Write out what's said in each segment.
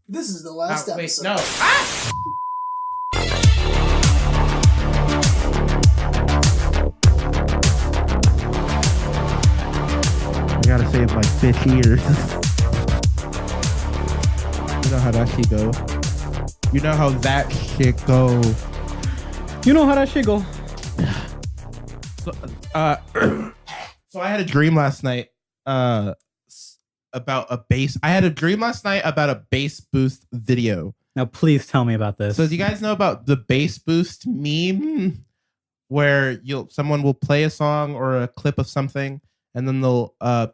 This is the last episode. Wait, no. Ah! I gotta save like 50 years. You know how that shit go. You know how that shit go. You know how that shit go. So I had a dream last night about a bass. I had a dream last night about a bass boost video. Now, please tell me about this. So do you guys know about the bass boost meme, where someone will play a song or a clip of something, and then they'll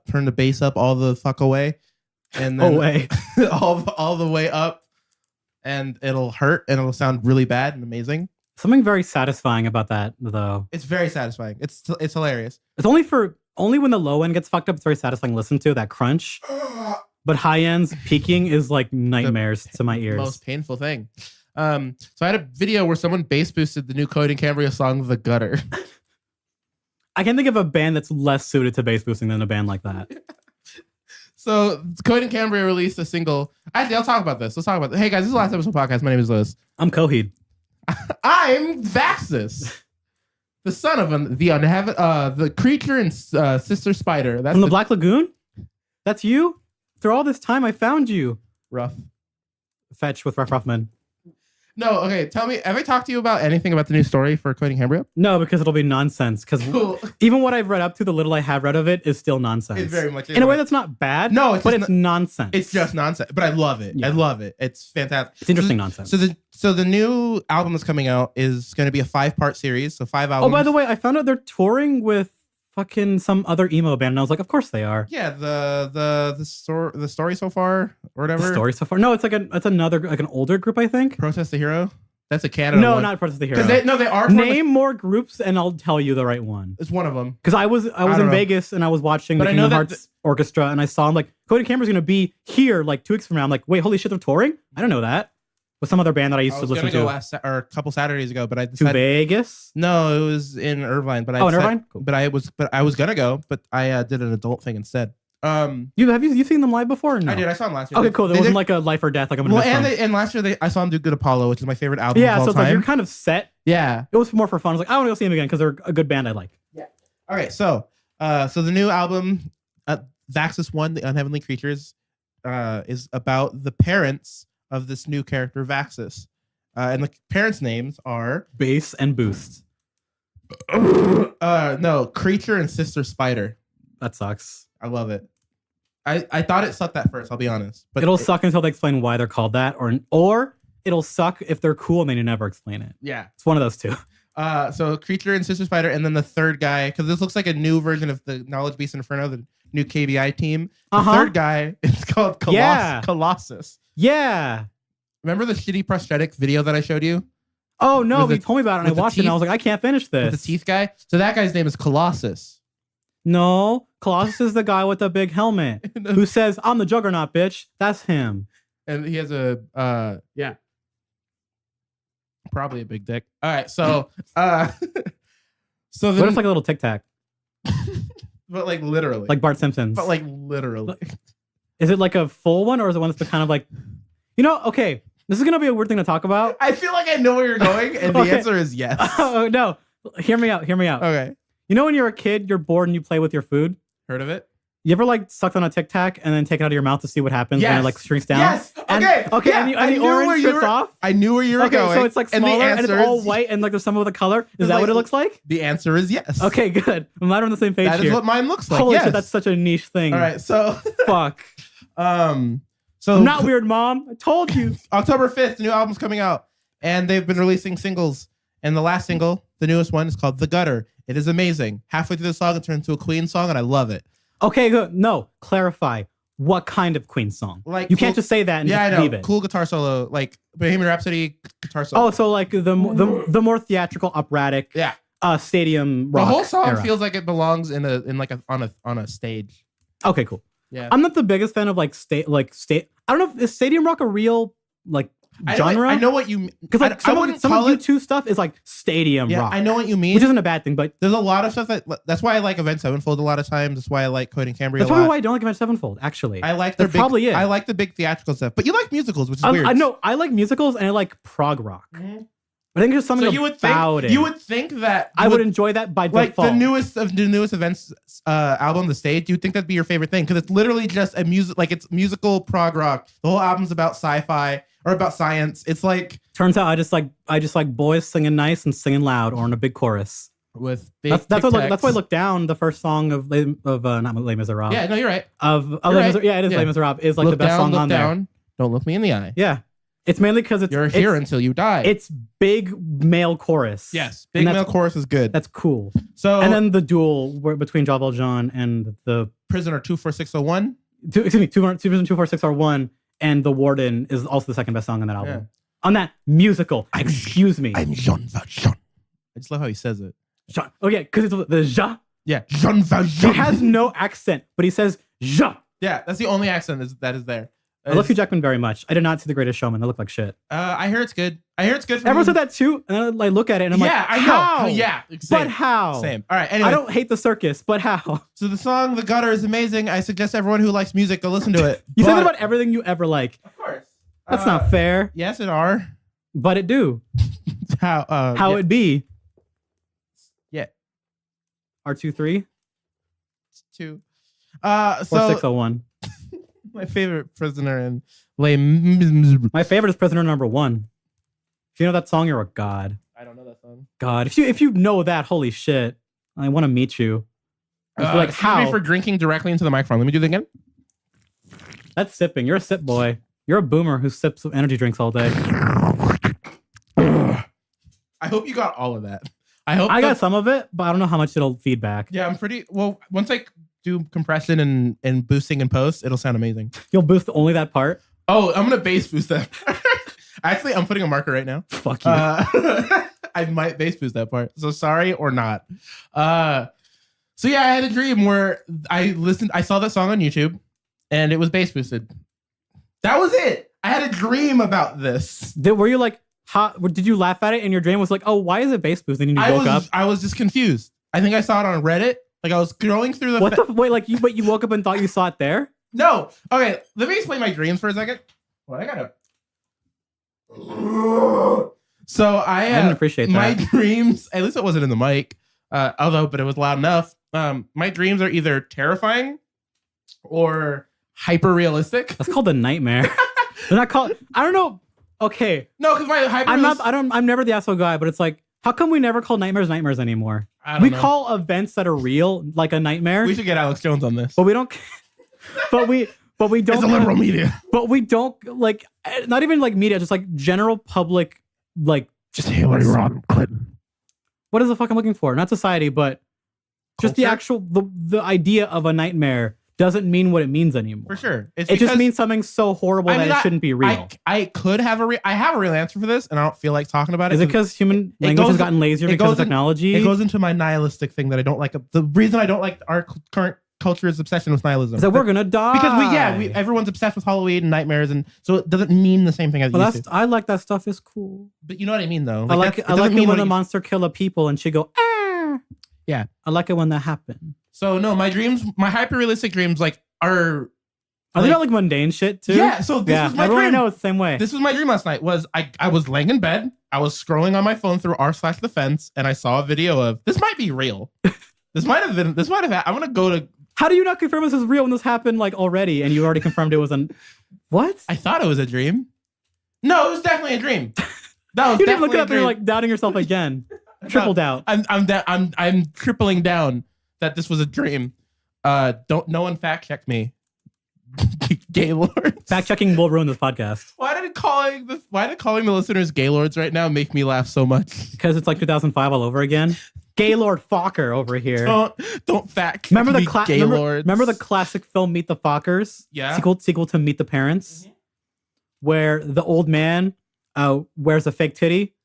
turn the bass up all the fuck away, and then all the way up, and it'll hurt and it'll sound really bad and amazing. Something very satisfying about that, though. It's very satisfying. It's hilarious. It's only when the low end gets fucked up. It's very satisfying to listen to that crunch. But high ends peaking is like nightmares to my ears. Most painful thing. So I had a video where someone bass boosted the new Cody and Cambria song "The Gutter." I can't think of a band that's less suited to bass boosting than a band like that. So Cody and Cambria released a single. Actually, I'll talk about this. Let's talk about this. Hey guys, this is the last episode podcast. My name is Lewis. I'm Coheed. I'm Vaxus, the son of the creature and sister spider. That's From the Black Lagoon? That's you? Through all this time, I found you. rough. Fetch with Ruff Ruffman. No, okay. Tell me, have I talked to you about anything about the new story for Cody and Cambria? No, because it'll be nonsense. Because even what I've read up to, the little I have read of it is still nonsense. It very much is. In a way that's not bad. No, but it's nonsense. It's just nonsense. But I love it. Yeah. I love it. It's fantastic. It's interesting nonsense. So the new album that's coming out is going to be a 5-part series. So 5 albums. Oh, by the way, I found out they're touring with fucking some other emo band, and I was like, of course they are. Yeah, the story so far or whatever. The story so far. No, it's another like an older group, I think. Protest the Hero. That's a Canada No, one. not Protest the Hero. They are. Name more groups, and I'll tell you the right one. It's one of them. Because I was in Vegas and I was watching the Kingdom Hearts Orchestra, and I saw him like Cody Cameron's gonna be here like 2 weeks from now. I'm like, wait, holy shit, they're touring? I don't know that. With some other band that I used to listen to. Or a couple Saturdays ago, but I to Vegas. No, it was in Irvine. But in Irvine. Cool. But I was gonna go, but I did an adult thing instead. Have you seen them live before? Or no? I did. I saw them last year. Okay, cool. There wasn't like a life or death. Like I'm gonna miss and last year I saw them do Good Apollo, which is my favorite album. Yeah, of all so it's time. like you're kind of set. Yeah, it was more for fun. I was like, I want to go see them again because they're a good band I like. Yeah. All right. So the new album, Vaxus 1, The Unheavenly Creatures, is about the parents of this new character Vaxus, and the parents' names are Bass and Boost. No, Creature and Sister Spider. That sucks. I love it. I thought it sucked at first, I'll be honest. But it'll suck until they explain why they're called that, or it'll suck if they're cool and they never explain it. Yeah. It's one of those two. So Creature and Sister Spider, and then the third guy, because this looks like a new version of the Knowledge Beast Inferno, the new KBI team. The third guy is called Colossus. Yeah. Remember the shitty prosthetic video that I showed you? Oh, no, he told me about it, and I watched it, and I was like, I can't finish this. With the teeth guy? So that guy's name is Colossus. No, Colossus is the guy with the big helmet who says, I'm the Juggernaut, bitch. That's him. And he has probably a big dick. All right, so what if like a little Tic Tac? But like literally. Like Bart Simpson's. But like literally. Is it like a full one, or is it one that's kind of like, okay, this is going to be a weird thing to talk about. I feel like I know where you're going, and the answer is yes. Oh, no. Hear me out. Okay. You know when you're a kid, you're bored and you play with your food? Heard of it? You ever like sucked on a Tic Tac and then take it out of your mouth to see what happens when it like shrinks down? Yes. Okay. And the orange strips off? I knew where you were going. So it's like smaller and it's all white and like there's some of the color. Is that what it looks like? The answer is yes. Okay, good. I'm glad we're on the same page here. That is what mine looks like. Holy shit, that's such a niche thing. All right, so fuck. So I'm not weird, Mom. I told you. October 5th, the new album's coming out, and they've been releasing singles. And the last single, the newest one, is called "The Gutter." It is amazing. Halfway through the song, it turns into a Queen song, and I love it. Okay, good. No, clarify. What kind of Queen song? Like you can't just say that and just leave it. Cool guitar solo, like Bohemian Rhapsody guitar solo. Oh, so like the more theatrical, operatic, stadium rock. The whole song era. feels like it belongs on a stage. Okay, cool. Yeah, I'm not the biggest fan of like state. I don't know if is stadium rock a real like genre. I know what you mean. Because like some of U2 stuff is like stadium rock. I know what you mean. Which isn't a bad thing, but there's a lot of stuff that's why I like Avenged Sevenfold a lot of times. That's why I like Cody and Cambria that's a lot. probably why I don't like Avenged Sevenfold, actually. I like their probably it. I like the big theatrical stuff. But you like musicals, which is weird. I know. I like musicals and I like prog rock. I think there's something about it. You would think that I would enjoy that by default. Like the newest Events album, The Stage. You'd think that'd be your favorite thing because it's literally just a music, like it's musical prog rock. The whole album's about sci-fi or about science. It's like turns out I just like boys singing nice and singing loud or in a big chorus. With big that's why I look down. The first song of not Les Miserables. Yeah, no, you're right. Yeah, it is Les Miserables. Is like the best song on there. Don't look me in the eye. Yeah. It's mainly because you're here until you die. It's big male chorus. Yes, big male chorus is good. That's cool. So and then the duel between Jean Valjean and the prisoner 24601. Excuse me, 24601 and the Warden is also the second best song on that album. Yeah. On that musical. Excuse me. I'm Jean Valjean. I just love how he says it. Jean. Oh yeah, because it's the Ja. Yeah, Jean Valjean. He has no accent, but he says Ja. Yeah, that's the only accent that is there. I love Hugh Jackman very much. I did not see The Greatest Showman. That looked like shit. I hear it's good. Everyone said that too, and I look at it and I'm like, I know. How? Yeah, same. But how? Same. All right. Anyway, I don't hate the circus, but how? So the song "The Gutter" is amazing. I suggest everyone who likes music go listen to it. You said that about everything you ever like. Of course. That's not fair. Yes, it are. But it do. How it be? Yeah. R23. 2. 4601. My favorite prisoner in My favorite is Prisoner Number 1. If you know that song, you're a god. I don't know that song. God, if you know that, holy shit, I want to meet you. Like how? For drinking directly into the microphone. Let me do that again. That's sipping. You're a sip boy. You're a boomer who sips energy drinks all day. I hope you got all of that. I got some of it, but I don't know how much it'll feed back. Yeah, I'm pretty well. Once I do compression and boosting in post, it'll sound amazing. You'll boost only that part? Oh, I'm gonna bass boost that. Actually, I'm putting a marker right now. Fuck you. I might bass boost that part. So sorry or not. So yeah, I had a dream where I saw that song on YouTube, and it was bass boosted. That was it. I had a dream about this. Were you like, did you laugh at it? And your dream was like, oh, why is it bass boosted? And you woke up. I was just confused. I think I saw it on Reddit. Like I was scrolling through the. Wait, you woke up and thought you saw it there? No. Okay, let me explain my dreams for a second. Well, I gotta. So I didn't appreciate that. My dreams. At least it wasn't in the mic. But it was loud enough. My dreams are either terrifying or hyper realistic. That's called a nightmare. They're not called. I don't know. Okay. No, because my hyper. I'm never the asshole guy, but it's like, how come we never call nightmares anymore? We call events that are real like a nightmare. We should get Alex Jones on this. But we don't. but we don't. It's a liberal media. But we don't like. Not even like media. Just like general public. Like just Hillary Rodham Clinton. What is the fuck I'm looking for? Not society, but just the actual the idea of a nightmare doesn't mean what it means anymore. For sure. It just means something so horrible that it shouldn't be real. I could have I have a real answer for this, and I don't feel like talking about it. Is it because human language has gotten lazier because of technology? It goes into my nihilistic thing that I don't like. The reason I don't like our current culture's obsession with nihilism. Is that we're gonna die. Because everyone's obsessed with Halloween and nightmares, and so it doesn't mean the same thing as it used to. I like that stuff is cool. But you know what I mean, though. I like it when a monster kill a people and she go, ah. Yeah. I like it when that happens. So no, my dreams, my hyper-realistic dreams, are they not like mundane shit too? Yeah, so this was my everyone dream. I know it's the same way. This was my dream last night. I was laying in bed, I was scrolling on my phone through r/the fence, and I saw a video of this might be real. This might have I'm gonna go to. How do you not confirm this is real when this happened like already and you already confirmed it was what? I thought it was a dream. No, it was definitely a dream. You didn't look it up and you're like doubting yourself again. Triple doubt. I'm tripling down that this was a dream. No one fact check me. Gaylords. Fact checking will ruin this podcast. Why did calling the listeners Gaylords right now make me laugh so much? Because it's like 2005 all over again. Gaylord Fokker over here. Don't fact check remember me, Gaylords. Remember the classic film Meet the Fockers? Yeah. Sequel to Meet the Parents, where the old man wears a fake titty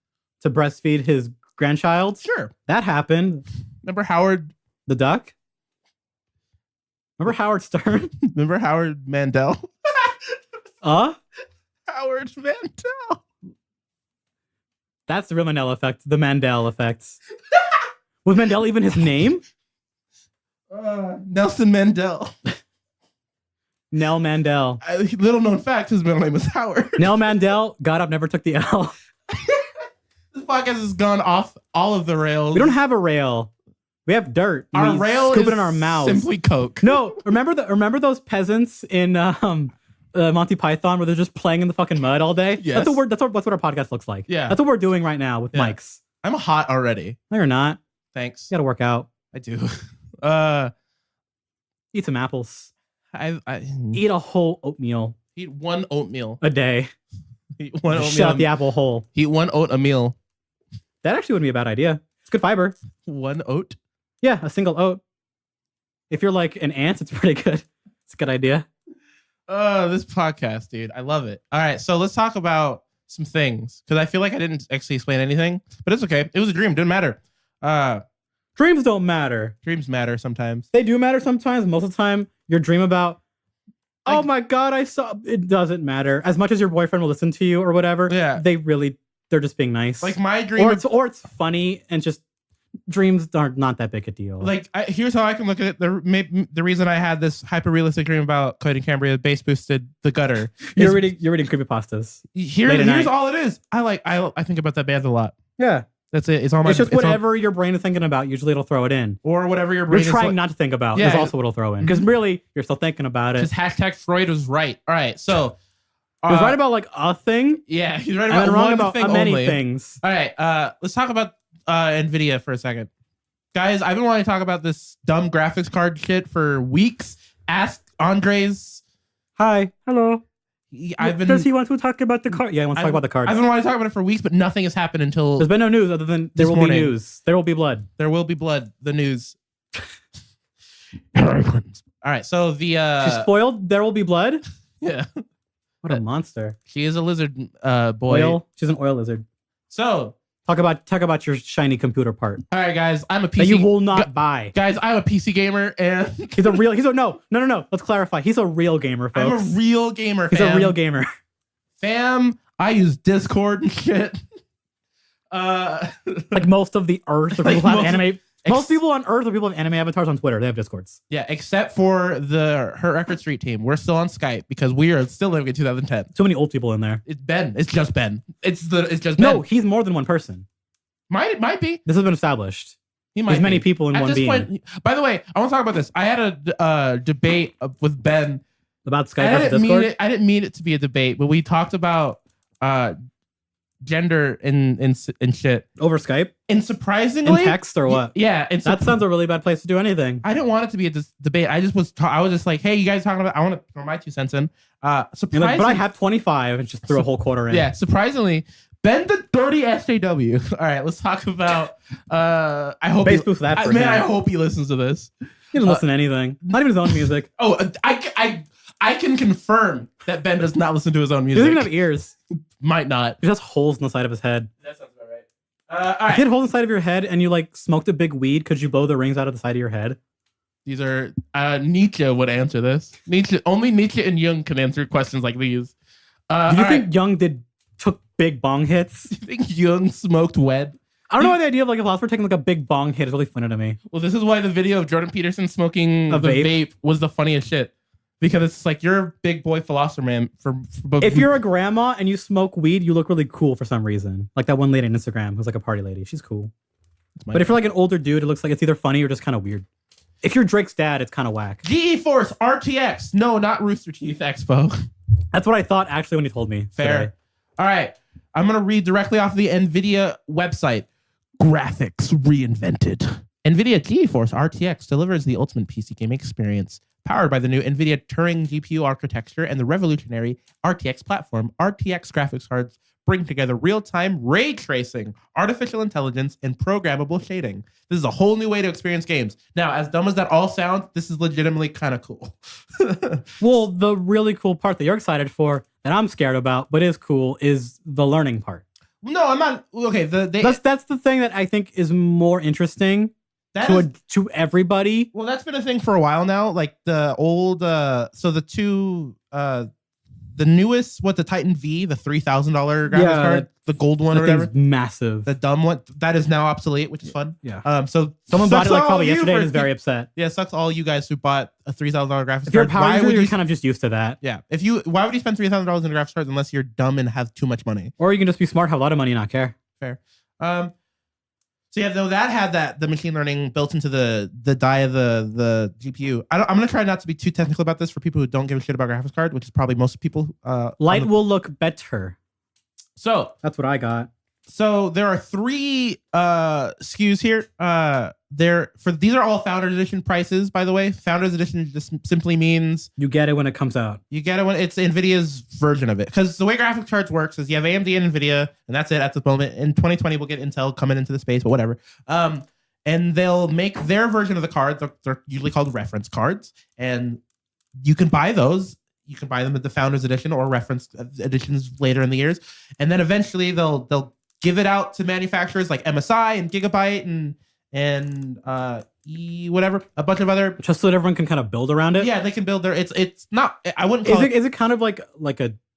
to breastfeed his grandchild. Sure, that happened. Remember Howard the Duck? Remember Howard Stern? Remember Howard Mandel? Howard Mandel. That's the real Mandela effect. The Mandel effect. Was Mandel even his name? Nelson Mandel. Nell Mandel. Little known fact, his middle name is Howard. Nell Mandel got up, never took the L. This podcast has gone off all of the rails. We don't have a rail. We have dirt. Our rail scoop is it in our mouths. Simply Coke. No, remember those peasants in Monty Python where they're just playing in the fucking mud all day? Yes. That's what our podcast looks like. Yeah. That's what we're doing right now with Maxx. I'm hot already. No, you're not. Thanks. You gotta work out. I do. Eat some apples. I Eat a whole oatmeal eat one oatmeal a day. Eat one oatmeal. Shut out the apple whole. Eat one oat a meal. That actually wouldn't be a bad idea. It's good fiber. One oat. Yeah, a single oat. If you're like an ant, it's pretty good. It's a good idea. This podcast, dude. I love it. All right, so let's talk about some things because I feel like I didn't actually explain anything, but it's okay. It was a dream. Didn't matter. Dreams don't matter. Dreams matter sometimes. They do matter sometimes. Most of the time, your dream about, oh my God, I saw, it doesn't matter. As much as your boyfriend will listen to you or whatever, yeah, they're just being nice. Like my dream. Or it's funny and just dreams are not that big a deal. Like, here's how I can look at it. The reason I had this hyper realistic dream about Cody Cambria bass boosted the gutter. You're reading creepypastas. Here's all it is. I think about that band a lot. Yeah. That's it. It's just whatever your brain is thinking about. Usually it'll throw it in. Or whatever your brain is trying not to think about is also what it'll throw in. Because really, you're still thinking about it. Because hashtag Freud was right. All right. So he was right about like a thing. Yeah. He's right about and wrong about thing many only. things. All right. Let's talk about Nvidia for a second. Guys, I've been wanting to talk about this dumb graphics card shit for weeks. Ask Andres. Hi. Hello. Does he want to talk about the card? Yeah, he wants to talk about the cards. I've been wanting to talk about it for weeks, but nothing has happened until... There's been no news other than there will be news. There will be blood. There will be blood. The news. All right, so the... She's spoiled. There will be blood? Yeah. What a monster. She is a lizard boy. She's an oil lizard. So... Talk about your shiny computer part. All right, guys. I'm a PC... That you will not buy. Guys, I'm a PC gamer, and... No. Let's clarify. He's a real gamer, folks. I'm a real gamer, fam. He's a real gamer. Fam, I use Discord and shit. Like most of the Earth, or people have anime... Most people on Earth or people have anime avatars on Twitter. They have Discords. Yeah, except for Her Record Street team. We're still on Skype because we are still living in 2010. Too many old people in there. It's Ben. It's just Ben. It's just Ben. No, he's more than one person. Might be. This has been established. There's many people in one being. Point, by the way, I want to talk about this. I had a debate with Ben about Skype versus Discord. I didn't mean it to be a debate, but we talked about gender and shit over Skype, and surprisingly, in text or what? Yeah, that sounds a really bad place to do anything. I didn't want it to be a debate. I was just like, hey, you guys talking about? I want to throw my 2 cents in. Surprisingly, but I have 25 and just threw a whole quarter in. Yeah, surprisingly, Ben the dirty SJW. All right, let's talk about. I hope bass boost that. I hope he listens to this. He doesn't listen to anything. Not even his own music. Oh, I can confirm that Ben does not listen to his own music. He doesn't even have ears. Might not. He has holes in the side of his head. That sounds about right. All right. If you had holes in the side of your head and you like smoked a big weed, could you blow the rings out of the side of your head? These are Nietzsche would answer this. Only Nietzsche and Jung can answer questions like these. Do you think Jung took big bong hits? Do you think Jung smoked weed? I don't know why the idea of like a philosopher taking like a big bong hit is really funny to me. Well, this is why the video of Jordan Peterson smoking the vape was the funniest shit. Because it's like you're a big boy philosopher, man. If you're a grandma and you smoke weed, you look really cool for some reason. Like that one lady on Instagram who's like a party lady. She's cool. But if you're like an older dude, it looks like it's either funny or just kind of weird. If you're Drake's dad, it's kind of whack. GeForce RTX. No, not Rooster Teeth Expo. That's what I thought actually when he told me. Fair. Today. All right. I'm going to read directly off the Nvidia website. Graphics reinvented. Nvidia GeForce RTX delivers the ultimate PC gaming experience. Powered by the new Nvidia Turing GPU architecture and the revolutionary RTX platform, RTX graphics cards bring together real-time ray tracing, artificial intelligence, and programmable shading. This is a whole new way to experience games. Now, as dumb as that all sounds, this is legitimately kind of cool. Well, the really cool part that you're excited for, that I'm scared about, but is cool, is the learning part. No, I'm not. Okay, that's the thing that I think is more interesting. To everybody. Well, that's been a thing for a while now. Like the old, so the two, the newest, the Titan V, the $3,000 graphics card, the gold one or whatever, massive. The dumb one that is now obsolete, which is fun. Yeah. So someone bought it like probably yesterday and is very upset. Yeah, sucks all you guys who bought a $3,000 graphics card. If you're a power user, you're kind of just used to that. Yeah. Why would you spend $3,000 in a graphics card unless you're dumb and have too much money? Or you can just be smart, have a lot of money, and not care. Fair. So yeah, though that had the machine learning built into the die of the GPU. I'm gonna try not to be too technical about this for people who don't give a shit about graphics card, which is probably most people. Light will look better. So that's what I got. So there are 3 SKUs here. These are all Founders Edition prices, by the way. Founders Edition just simply means you get it when it comes out. You get it when it's Nvidia's version of it. Because the way graphics cards works is you have AMD and Nvidia, and that's it at the moment. In 2020, we'll get Intel coming into the space, but whatever. And they'll make their version of the card. They're usually called reference cards, and you can buy those. You can buy them at the Founders Edition or reference editions later in the years, and then eventually they'll give it out to manufacturers like MSI and Gigabyte and whatever, a bunch of other, just so that everyone can kind of build around it. Yeah, they can build their. It's not. I wouldn't call it. Is it kind of like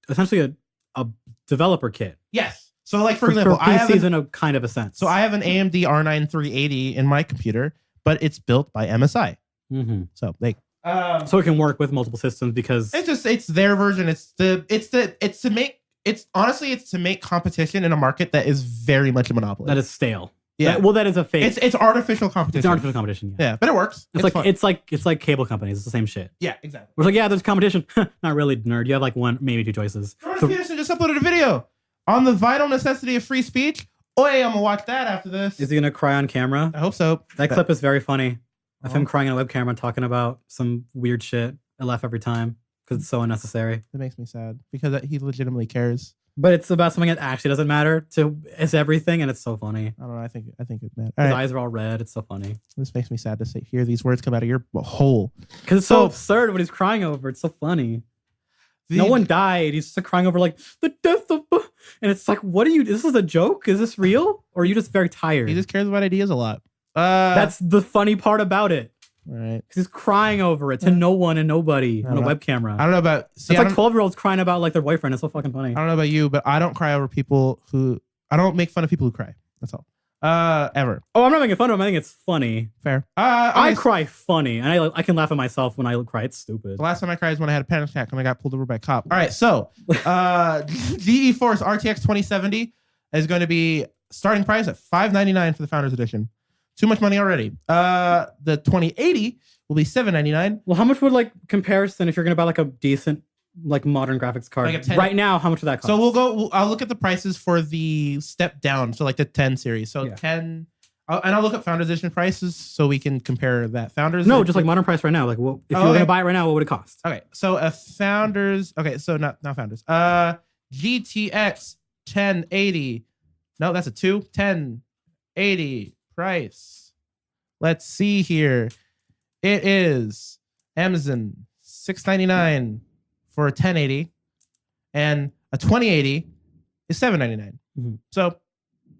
essentially a developer kit? Yes. So like for example, PCs I have in a kind of a sense. So I have an AMD R9 380 in my computer, but it's built by MSI. Mm-hmm. So so it can work with multiple systems because it's their version. It's to make competition in a market that is very much a monopoly. That is stale. Yeah. That is a fake. It's artificial competition. It's artificial competition. Yeah, but it works. It's like cable companies. It's the same shit. Yeah, exactly. We're like, yeah, there's competition. Not really, nerd. You have like one, maybe 2 choices. Jordan Peterson just uploaded a video on the vital necessity of free speech. I'm gonna watch that after this. Is he gonna cry on camera? I hope so. That clip is very funny. Of him crying on a web camera talking about some weird shit. I laugh every time because it's so unnecessary. It makes me sad because he legitimately cares. But it's about something that actually doesn't matter it's everything, and it's so funny. I don't know. I think it matters. His eyes are all red. It's so funny. This makes me sad to hear these words come out of your hole. Because it's so absurd what he's crying over. It's so funny. No one died. He's just crying over like the death of, and it's like, what are you? This is a joke. Is this real, or are you just very tired? He just cares about ideas a lot. That's the funny part about it. All right. Because he's crying over it to no one and nobody on a web camera. I don't know about... it's like 12-year-olds crying about like their boyfriend. It's so fucking funny. I don't know about you, but I don't cry over people who... I don't make fun of people who cry. That's all. Ever. Oh, I'm not making fun of him. I think it's funny. Fair. I cry funny. And I can laugh at myself when I cry. It's stupid. The last time I cried is when I had a panic attack when I got pulled over by a cop. All right, so... GeForce RTX 2070 is going to be starting price at $599 for the Founders Edition. Too much money already. The 2080 will be $799. Well, how much would like comparison if you're gonna buy like a decent like modern graphics card like right now? How much would that cost? So I'll look at the prices for the step down. So like the 10 series. So 10. And I'll look up Founders Edition prices so we can compare that. Founders. No, just like modern price right now. Like, what if you were gonna buy it right now? What would it cost? Okay, so a Founders. Okay, so not Founders. GTX 1080. No, that's a 1080 price. Let's see here. It is Amazon $699 for a 1080, and a 2080 is $799. Mm-hmm. So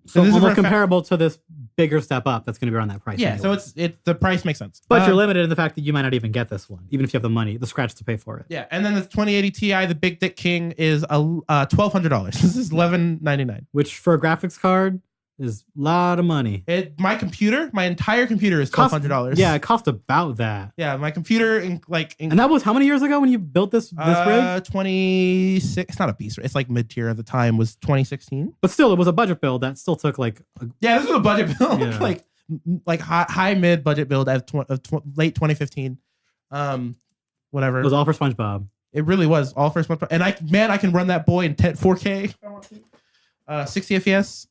this almost comparable to this bigger step up that's going to be around that price. Yeah, anyway. So the price makes sense. But you're limited in the fact that you might not even get this one, even if you have the money, the scratch to pay for it. Yeah, and then the 2080 Ti, the Big Dick King, is $1,200. This is $1,199. Which for a graphics card is a lot of money. My entire computer is $1,200. Yeah, it cost about that. Yeah, my computer and that was how many years ago when you built this rig? 26. It's not a beast. It's like mid tier at the time. Was 2016. But still, it was a budget build that still took like. Yeah, this was a budget build. Yeah. like high mid budget build of late 2015. Whatever. It was all for SpongeBob. It really was all for SpongeBob. And I can run that boy in 4K. If I want to. 60 FPS.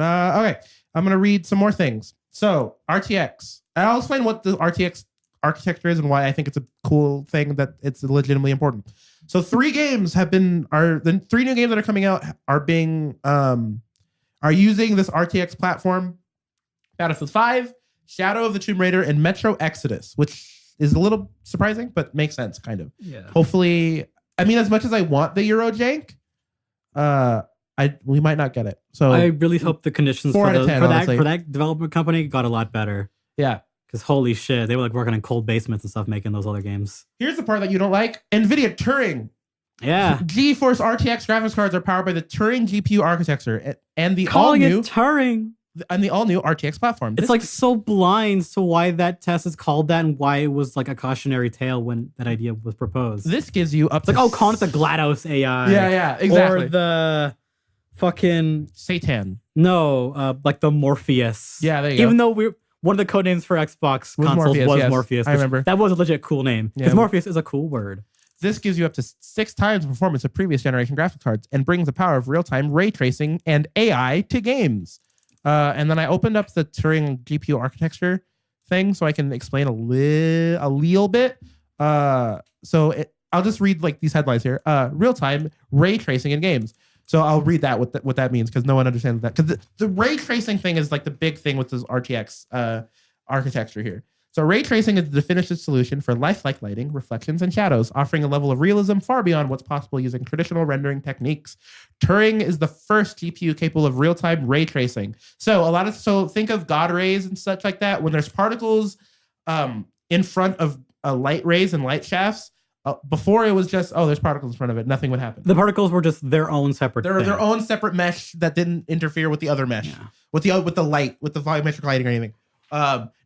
Okay, I'm gonna read some more things. So RTX. I'll explain what the RTX architecture is and why I think it's a cool thing that it's legitimately important. So the 3 new games that are coming out are using this RTX platform: Battlefield 5, Shadow of the Tomb Raider, and Metro Exodus, which is a little surprising but makes sense, kind of. Yeah. Hopefully, I mean, as much as I want the Euro jank, we might not get it. So I really hope the conditions for that development company got a lot better. Yeah. Because holy shit, they were like working in cold basements and stuff making those other games. Here's the part that you don't like. Nvidia Turing Yeah. GeForce RTX graphics cards are powered by the Turing GPU architecture and the Calling all-new it Turing. And the all-new RTX platform. It's like so blind to why that test is called that and why it was like a cautionary tale when that idea was proposed. This gives you up to... Like, calling it the GLaDOS AI. Yeah, exactly. Or the fucking... Satan. No, like the Morpheus. Yeah, there you go. Even though one of the code names for Xbox consoles was Morpheus. I remember. That was a legit cool name. Because Morpheus is a cool word. This gives you up to 6 times the performance of previous generation graphics cards and brings the power of real-time ray tracing and AI to games. And then I opened up the Turing GPU architecture thing so I can explain a little bit. I'll just read like these headlines here. Real-time ray tracing in games. So I'll read that what that means because no one understands that. Because the ray tracing thing is like the big thing with this RTX architecture here. So ray tracing is the definitive solution for lifelike lighting, reflections, and shadows, offering a level of realism far beyond what's possible using traditional rendering techniques. Turing is the first GPU capable of real-time ray tracing. So think of God rays and such like that. When there's particles in front of light rays and light shafts, before it was just, there's particles in front of it. Nothing would happen. The particles were just their own separate thing. Their own separate mesh that didn't interfere with the other mesh, with the light, with the volumetric lighting or anything.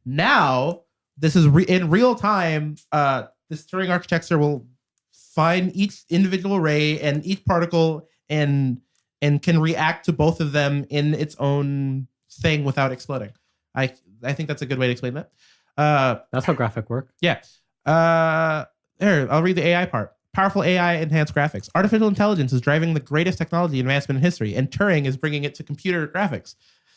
Now... This is in real time. This Turing architecture will find each individual ray and each particle and can react to both of them in its own thing without exploding. I think that's a good way to explain that. That's how graphic work. Yeah. Here, I'll read the AI part. Powerful AI enhanced graphics. Artificial intelligence is driving the greatest technology advancement in history, and Turing is bringing it to computer graphics.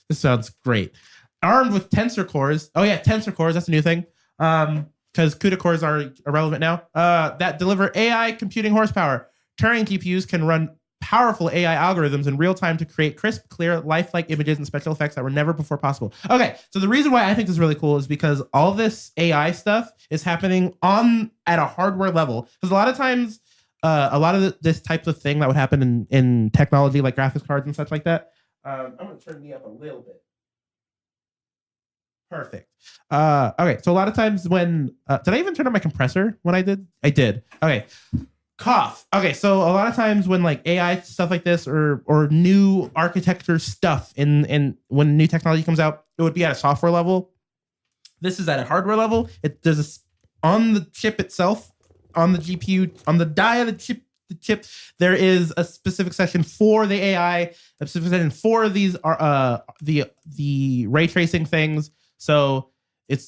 This sounds great. Armed with tensor cores. Oh yeah, tensor cores. That's a new thing. Because CUDA cores are irrelevant now. That deliver AI computing horsepower. Turing GPUs can run powerful AI algorithms in real time to create crisp, clear, lifelike images and special effects that were never before possible. Okay, so the reason why I think this is really cool is because all this AI stuff is happening at a hardware level. Because a lot of times, a lot of this type of thing that would happen in technology like graphics cards and such like that. I'm going to turn me up a little bit. Perfect. Okay, so a lot of times when... did I even turn on my compressor when I did? I did. Okay. Cough. Okay, so a lot of times when like AI stuff like this or new architecture stuff in when new technology comes out, it would be at a software level. This is at a hardware level. There's on the chip itself, on the GPU, on the die of the chip, there is a specific section for the AI, a specific section for these the ray tracing things. So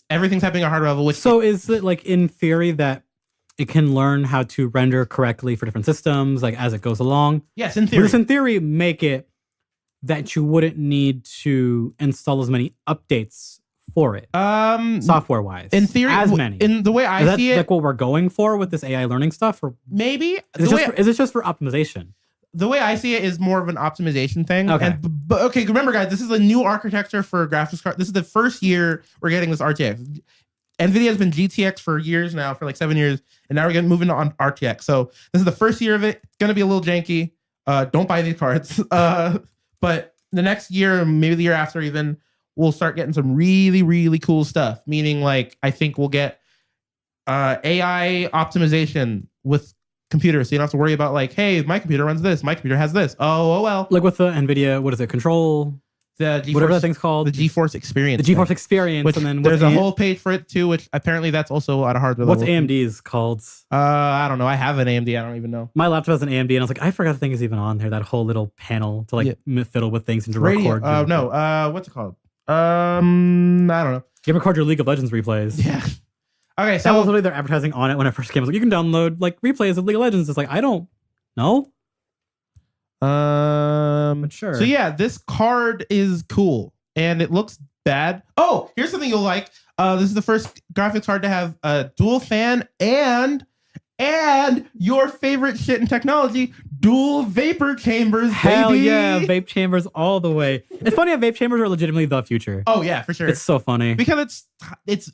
everything's happening at hardware level. Is it like in theory that it can learn how to render correctly for different systems, like as it goes along? Yes, in theory. Does in theory make it that you wouldn't need to install as many updates for it, software wise? In theory, as many. In the way I see it, like what we're going for with this AI learning stuff, or maybe is it just for optimization? The way I see it is more of an optimization thing. Okay. But okay, remember guys, this is a new architecture for graphics card. This is the first year we're getting this RTX. Nvidia has been GTX for years now, for like 7 years, and now we're going to move into on RTX. So this is the first year of it. It's going to be a little janky. Don't buy these cards. But the next year, maybe the year after even, we'll start getting some really, really cool stuff. Meaning like, I think we'll get AI optimization with computers, so you don't have to worry about like, hey, my computer runs this, my computer has this. Oh well. Like with the Nvidia, what is it? Control, the GeForce, whatever that thing's called, the GeForce Experience. The GeForce Experience, which, and then there's a whole page for it too, which apparently that's also at a hardware level. What's AMD's called? I don't know. I have an AMD. I don't even know. My laptop has an AMD, and I was like, I forgot the thing is even on there. That whole little panel to like fiddle with things and to record. What's it called? I don't know. You record your League of Legends replays. Yeah. Okay, so that was literally their advertising on it when it first came. I was like, you can download like replays of League of Legends. It's like, I don't know. But sure. So yeah, this card is cool and it looks bad. Oh, here's something you'll like. This is the first graphics card to have a dual fan and your favorite shit in technology, dual vapor chambers. Hell baby. Yeah, vape chambers all the way. It's funny how vape chambers are legitimately the future. Oh yeah, for sure. It's so funny because it's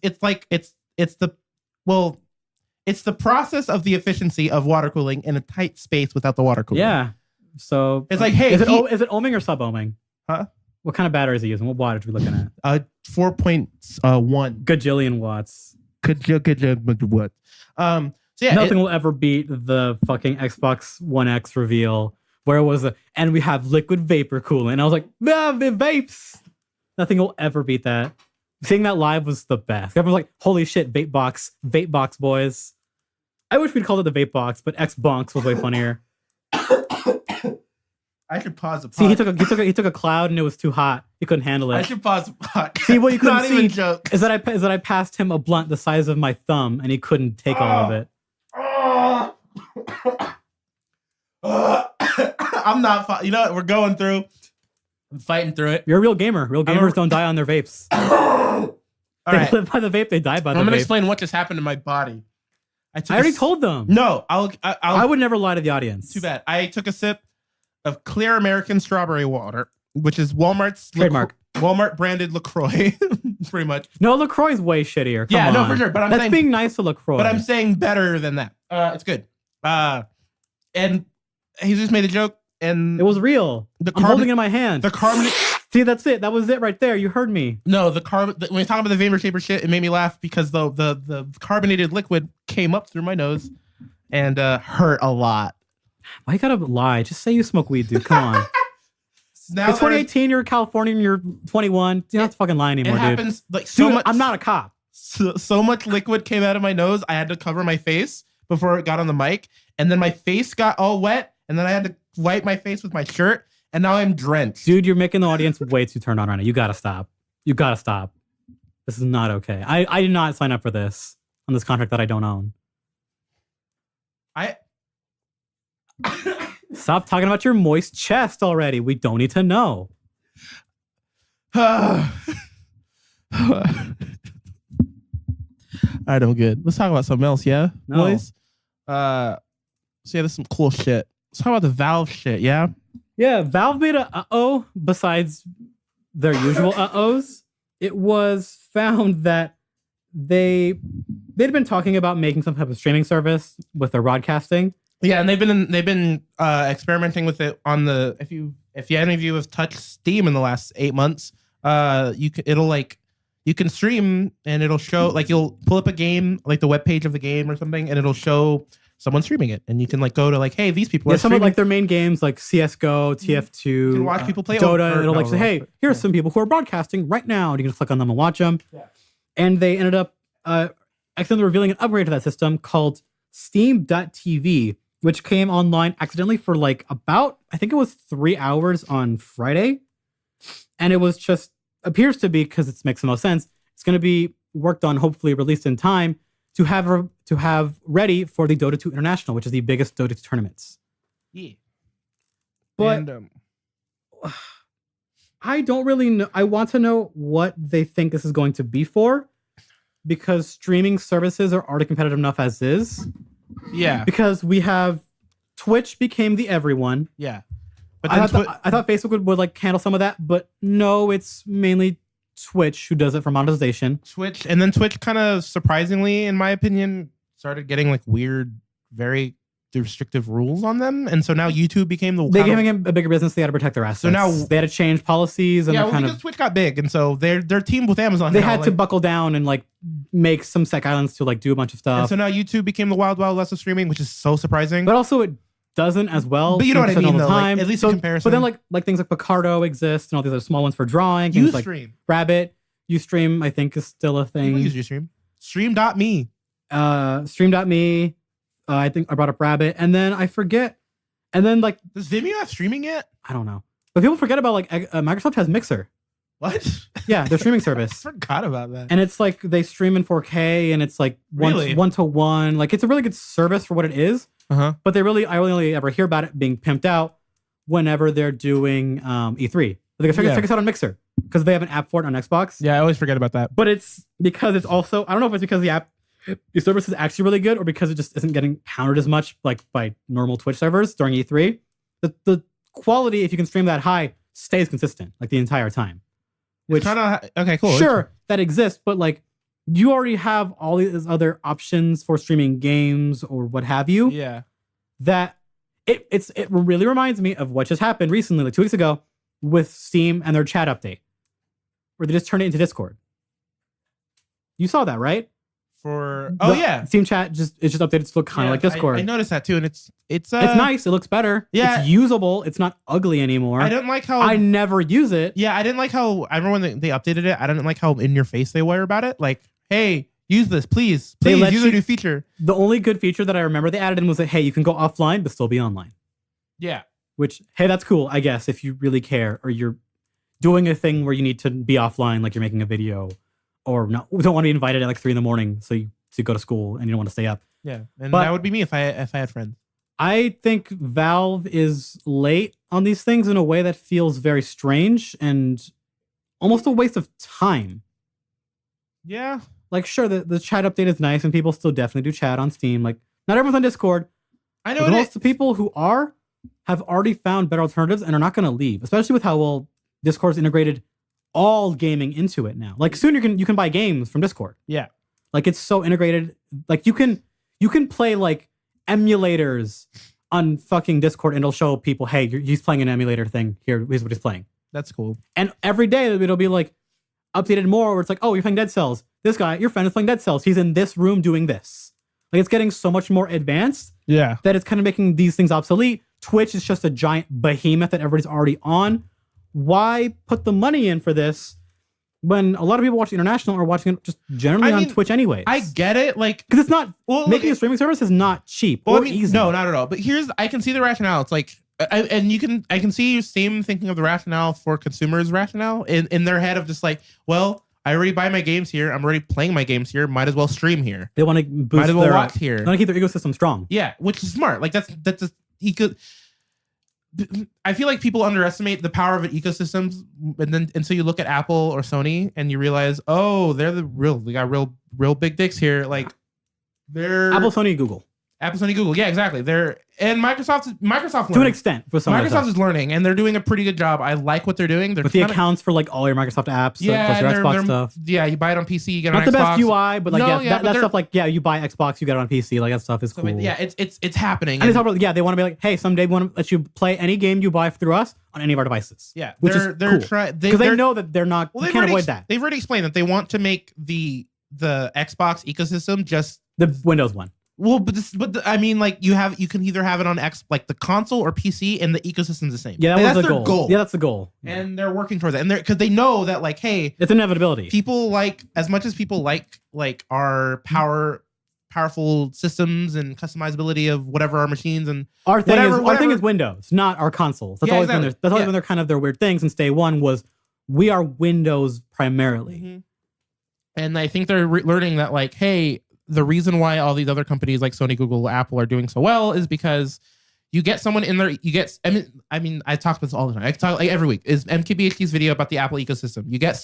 the process of the efficiency of water cooling in a tight space without the water cooling. Yeah. So it's like, hey, is it ohming or sub-ohming? Huh? What kind of battery is he using? What wattage are we looking at? 4.1 gajillion watts. What? So yeah, nothing will ever beat the fucking Xbox One X reveal where it was and we have liquid vapor cooling. And I was like, vapes. Nothing will ever beat that. Seeing that live was the best. Everyone was like, holy shit, vape box, boys. I wish we'd called it the vape box, but X bonks was way funnier. I should pause the pod. See, he took a cloud and it was too hot. He couldn't handle it. I should pause the pod. See, what you couldn't Not see even joke. is that I passed him a blunt the size of my thumb and he couldn't take all of it. I'm not. You know what? We're going through. I'm fighting through it. You're a real gamer. Real gamers don't die on their vapes. They live by the vape. They die by the vape. I'm gonna explain what just happened to my body. I already told them. No, I would never lie to the audience. Too bad. I took a sip of clear American strawberry water, which is Walmart's trademark. Walmart branded LaCroix, pretty much. No, LaCroix is way shittier. Come on. No, for sure. But that's being nice to LaCroix. But I'm saying better than that. It's good. And he just made a joke, and it was real. I'm holding it in my hand. The carbon. See, that's it. That was it right there. You heard me. No, the carbon. When you're talking about the vapor shaper shit, it made me laugh because the carbonated liquid came up through my nose and hurt a lot. Why you gotta lie? Just say you smoke weed, dude. Come on. Now it's 2018. You're a Californian. You're 21. You don't have to fucking lie anymore, it happens, dude. Like so dude, much. I'm not a cop. So much liquid came out of my nose. I had to cover my face before it got on the mic, and then my face got all wet, and then I had to wipe my face with my shirt, and now I'm drenched. Dude, you're making the audience way too turned on right now. You gotta stop. You gotta stop. This is not okay. I did not sign up for this on this contract that I don't own. Stop talking about your moist chest already. We don't need to know. I don't good. Let's talk about something else, yeah, boys. So yeah, there's some cool shit. Let's talk about the Valve shit, yeah? Yeah, Valve made a uh-oh besides their usual uh-ohs. It was found that they'd been talking about making some type of streaming service with their broadcasting. Yeah, and they've been experimenting with it on the if any of you have touched Steam in the last 8 months, you can stream and it'll show, like, you'll pull up a game, like the webpage of the game or something, and it'll show someone streaming it, and you can like go to like, hey, these people are some of like their main games like CS:GO, TF2, you can watch people play Dota. It'll like say, hey, here's some people who are broadcasting right now, and you can just click on them and watch them. Yeah. And they ended up accidentally revealing an upgrade to that system called Steam.tv, which came online accidentally for like about, I think it was 3 hours on Friday. And it was just, appears to be, because it makes the most sense, it's going to be worked on, hopefully released in time, to have ready for the Dota 2 International, which is the biggest Dota 2 tournaments. Yeah. But I don't really know. I want to know what they think this is going to be for, because streaming services are already competitive enough as is. Yeah. Because we have Twitch became the everyone. Yeah. But I thought Facebook would like handle some of that, but no, it's mainly Twitch who does it for monetization. Twitch kind of surprisingly, in my opinion, started getting like weird, very restrictive rules on them, and so now YouTube became they giving him a bigger business. They had to protect their assets. So now they had to change policies, and because Twitch got big, and so they're teamed with Amazon. They had to buckle down and like make some sec islands to like do a bunch of stuff. And so now YouTube became the wild west of streaming, which is so surprising. But also it doesn't as well. But you know what I mean, though. Like, at least in comparison. But then like things like Picardo exist, and all these other small ones for drawing. Things like Rabbit, Ustream, I think is still a thing. Use Ustream. Stream.me. Stream.me. I think I brought up Rabbit, and then I forget. And then like, does Vimeo have streaming yet? I don't know. But people forget about like Microsoft has Mixer. What? Yeah, their streaming service. I forgot about that. And it's like they stream in 4K, and it's like one to one. Like it's a really good service for what it is. But I only ever hear about it being pimped out whenever they're doing E3. Like check us out on Mixer, because they have an app for it on Xbox. Yeah, I always forget about that. But it's because it's also, I don't know if it's because the service is actually really good, or because it just isn't getting countered as much like by normal Twitch servers during E3. The quality, if you can stream that high, stays consistent like the entire time. Which okay, cool. Sure, that exists, but like you already have all these other options for streaming games or what have you. Yeah. That it really reminds me of what just happened recently, like 2 weeks ago, with Steam and their chat update, where they just turned it into Discord. You saw that, right? For yeah, Steam Chat it's just updated to look kind of like Discord. I noticed that too, and it's nice. It looks better. Yeah, it's usable. It's not ugly anymore. I didn't like how I never use it. Yeah, I didn't like how I remember when they updated it. I didn't like how in your face they were about it. Like, hey, use this, please use a new feature. The only good feature that I remember they added in was that hey, you can go offline but still be online. Yeah, which hey, that's cool, I guess, if you really care or you're doing a thing where you need to be offline, like you're making a video, or don't want to be invited at like 3 a.m. so you to go to school and you don't want to stay up. Yeah, and that would be me if I had friends. I think Valve is late on these things in a way that feels very strange and almost a waste of time. Yeah. Like, sure, the chat update is nice and people still definitely do chat on Steam. Like, not everyone's on Discord. I know most of the people who have already found better alternatives and are not going to leave, especially with how well Discord's integrated all gaming into it now. Like, soon you can buy games from Discord. Yeah. Like, it's so integrated. Like, you can play like emulators on fucking Discord and it'll show people, hey, he's playing an emulator thing. Here's what he's playing. That's cool. And every day it'll be like updated more where it's like, oh, you're playing Dead Cells. This guy, your friend is playing Dead Cells. He's in this room doing this. Like, it's getting so much more advanced. Yeah. That it's kind of making these things obsolete. Twitch is just a giant behemoth that everybody's already on. Why put the money in for this when a lot of people watching international are watching it just generally on Twitch anyways? I get it, like, because it's not making a streaming service is not cheap or easy. No, not at all. But I can see the rationale. It's like, I can see Steam thinking of the rationale for consumers' rationale in their head of just like, well, I already buy my games here. I'm already playing my games here. Might as well stream here. They want to boost their watch here. They want to keep their ecosystem strong. Yeah, which is smart. Like that's just I feel like people underestimate the power of an ecosystem, and so you look at Apple or Sony and you realize, oh, they got real big dicks here. Like they're Apple, Sony, Google. Apple, Sony, Google. Yeah, exactly. Microsoft learning. To an extent. For some Microsoft is learning, and they're doing a pretty good job. I like what they're doing. With the accounts for like all your Microsoft apps, plus your Xbox stuff. Yeah, you buy it on PC, you get it on Xbox. Not the best UI, but like that stuff. Like you buy Xbox, you get it on PC. Like that stuff is cool. Yeah, it's happening. And they want to be like, hey, someday we want to let you play any game you buy through us on any of our devices. Yeah, which is cool because they know that they're not. Well, you can't avoid that. They've already explained that they want to make the Xbox ecosystem just the Windows one. Well, I mean, like you can either have it on like the console or PC, and the ecosystem's the same. Yeah, that's the goal. Yeah, that's the goal. Yeah. And they're working towards it, and because they know that, like, hey, it's inevitability. People as much as people like our powerful systems and customizability of whatever our machines and our thing is Windows, not our consoles. That's always been their kind of their weird thing since day one was we are Windows primarily. Mm-hmm. And I think they're learning that, like, hey, the reason why all these other companies like Sony, Google, Apple are doing so well is because you get someone in there. I mean, I talk about this all the time. I talk like every week is MKBHD's video about the Apple ecosystem. You get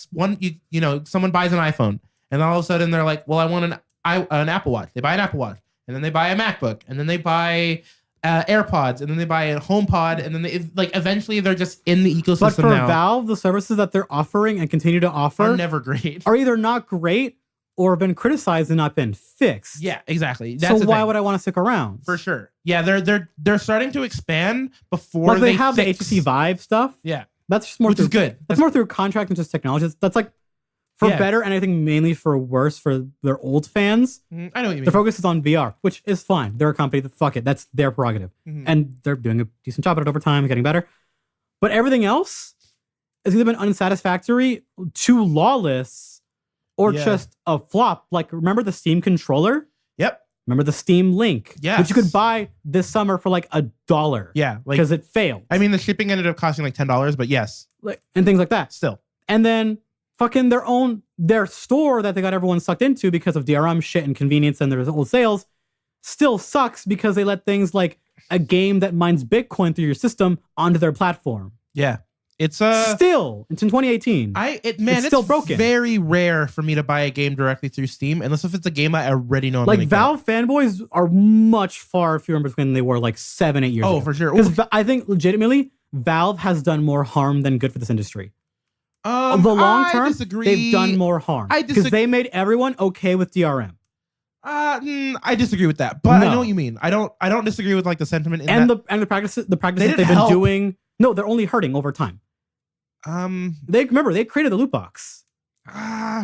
someone buys an iPhone, and all of a sudden they're like, well, I want an Apple Watch. They buy an Apple Watch, and then they buy a MacBook, and then they buy AirPods, and then they buy a HomePod, and then eventually they're just in the ecosystem. But for Valve, the services that they're offering and continue to offer are never great. Are either not great or been criticized and not been fixed. Yeah, exactly. That's so why would I want to stick around? For sure. Yeah, they're starting to expand before they have the HTC Vive stuff. Yeah, that's just more which is good. That's more through contract and just technology. That's like for better, and I think mainly for worse for their old fans. I know what you mean. Their focus is on VR, which is fine. They're a company that fuck it. That's their prerogative, and they're doing a decent job at it over time, getting better. But everything else has either been unsatisfactory, too lawless, or just a flop. Like, remember the Steam controller? Yep. Remember the Steam Link? Yeah. Which you could buy this summer for like $1. Yeah. Because it failed. I mean, the shipping ended up costing like $10, but yes. And things like that. Still. And then fucking their store that they got everyone sucked into because of DRM shit and convenience and their old sales still sucks because they let things like a game that mines Bitcoin through your system onto their platform. Yeah. It's still it's in 2018. It's still broken. Very rare for me to buy a game directly through Steam, unless if it's a game I already know. Like Valve fanboys are much far fewer in between than they were like 7-8 years ago. Oh, for sure. Because I think legitimately Valve has done more harm than good for this industry. The long term, they've done more harm because they made everyone okay with DRM. I disagree with that, but I know what you mean. I don't disagree with like the sentiment the practices they've been doing. No, they're only hurting over time. They created the loot box.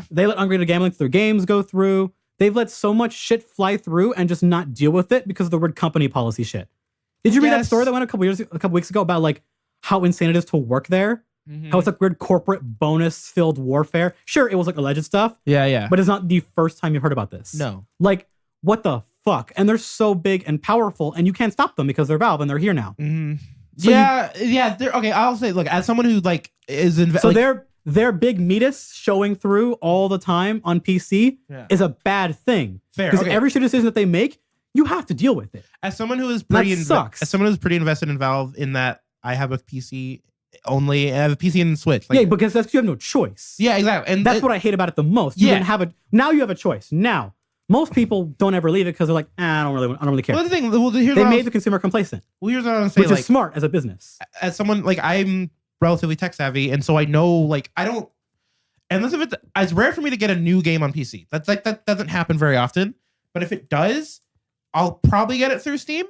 They let ungraded gambling through games go through. they've let so much shit fly through and just not deal with it because of the word company policy shit. Did you read that story that went a couple weeks ago about like how insane it is to work there? Mm-hmm. How it's like weird corporate bonus-filled warfare. Sure, it was like alleged stuff. Yeah. But it's not the first time you've heard about this. No. Like, what the fuck? And they're so big and powerful, and you can't stop them because they're Valve and they're here now. Mm-hmm. So they're okay. I'll say, look, as someone who like is their big meatus showing through all the time on PC is a bad thing. Fair. Because every shit decision that they make, you have to deal with it. As someone who is pretty invested in Valve, in that I have a PC only, and I have a PC and Switch. Like, because you have no choice. Yeah, exactly. And that's what I hate about it the most. You didn't have now you have a choice. Now, most people don't ever leave it because they're like, I don't really care. Well, the thing, they made the consumer complacent. Well, here's what I'm saying, which is smart as a business. As someone like I'm relatively tech savvy, and so I know like I don't. Unless if it's rare for me to get a new game on PC. That's like that doesn't happen very often. But if it does, I'll probably get it through Steam.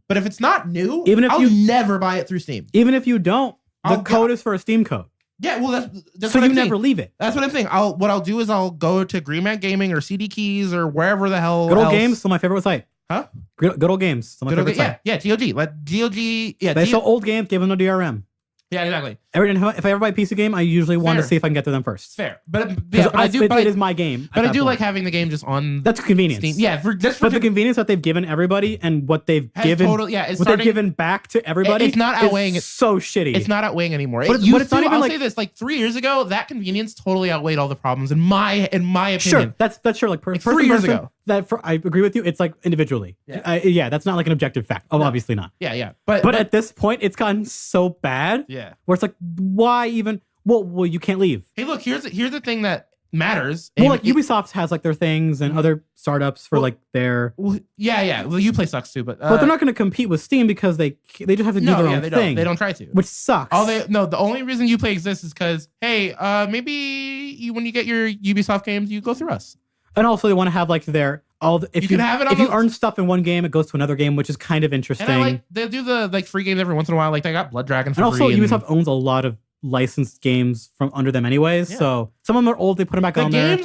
But if it's not new, I'll never buy it through Steam. Even if you don't, the code is for a Steam code. Yeah, well, that's so what I'm you saying. Never leave it. That's what I'm saying. What I'll do is I'll go to Greenman Gaming or CD Keys or wherever the hell. Good Old Games, still my favorite site. Huh? Good Old Games, still my favorite site. Yeah, GOG. GOG. Yeah, they sell old games, give them no DRM. Yeah, exactly. If I ever buy a PC game, I usually want to see if I can get to them first. Fair, but it is my game. But I do like having the game just on. That's convenience. Steam. Yeah, for the convenience that they've given everybody and what they've given, they've given back to everybody. It's not outweighing. It's so shitty. It's not outweighing anymore. But it's not even I'll say this: like 3 years ago, that convenience totally outweighed all the problems. In my opinion, sure, that's sure. Like 3 years ago. I agree with you. It's like individually. Yeah, that's not like an objective fact. Oh, no. Obviously not. Yeah. But at this point, it's gotten so bad. Yeah. Where it's like, why even? Well, you can't leave. Hey, look, here's the thing that matters. Well, like Ubisoft has like their things and other startups for like their. Well, yeah. Well, Uplay sucks too, but they're not going to compete with Steam because they just have to do their own thing. They don't try to, which sucks. The only reason Uplay exists is because maybe when you get your Ubisoft games, you go through us. And also, they want to have like if you earn stuff in one game, it goes to another game, which is kind of interesting. And they'll do the free games every once in a while. Like they got Blood Dragon for free. And also, Ubisoft owns a lot of licensed games from under them anyways. Yeah. So some of them are old. They put them back on there. The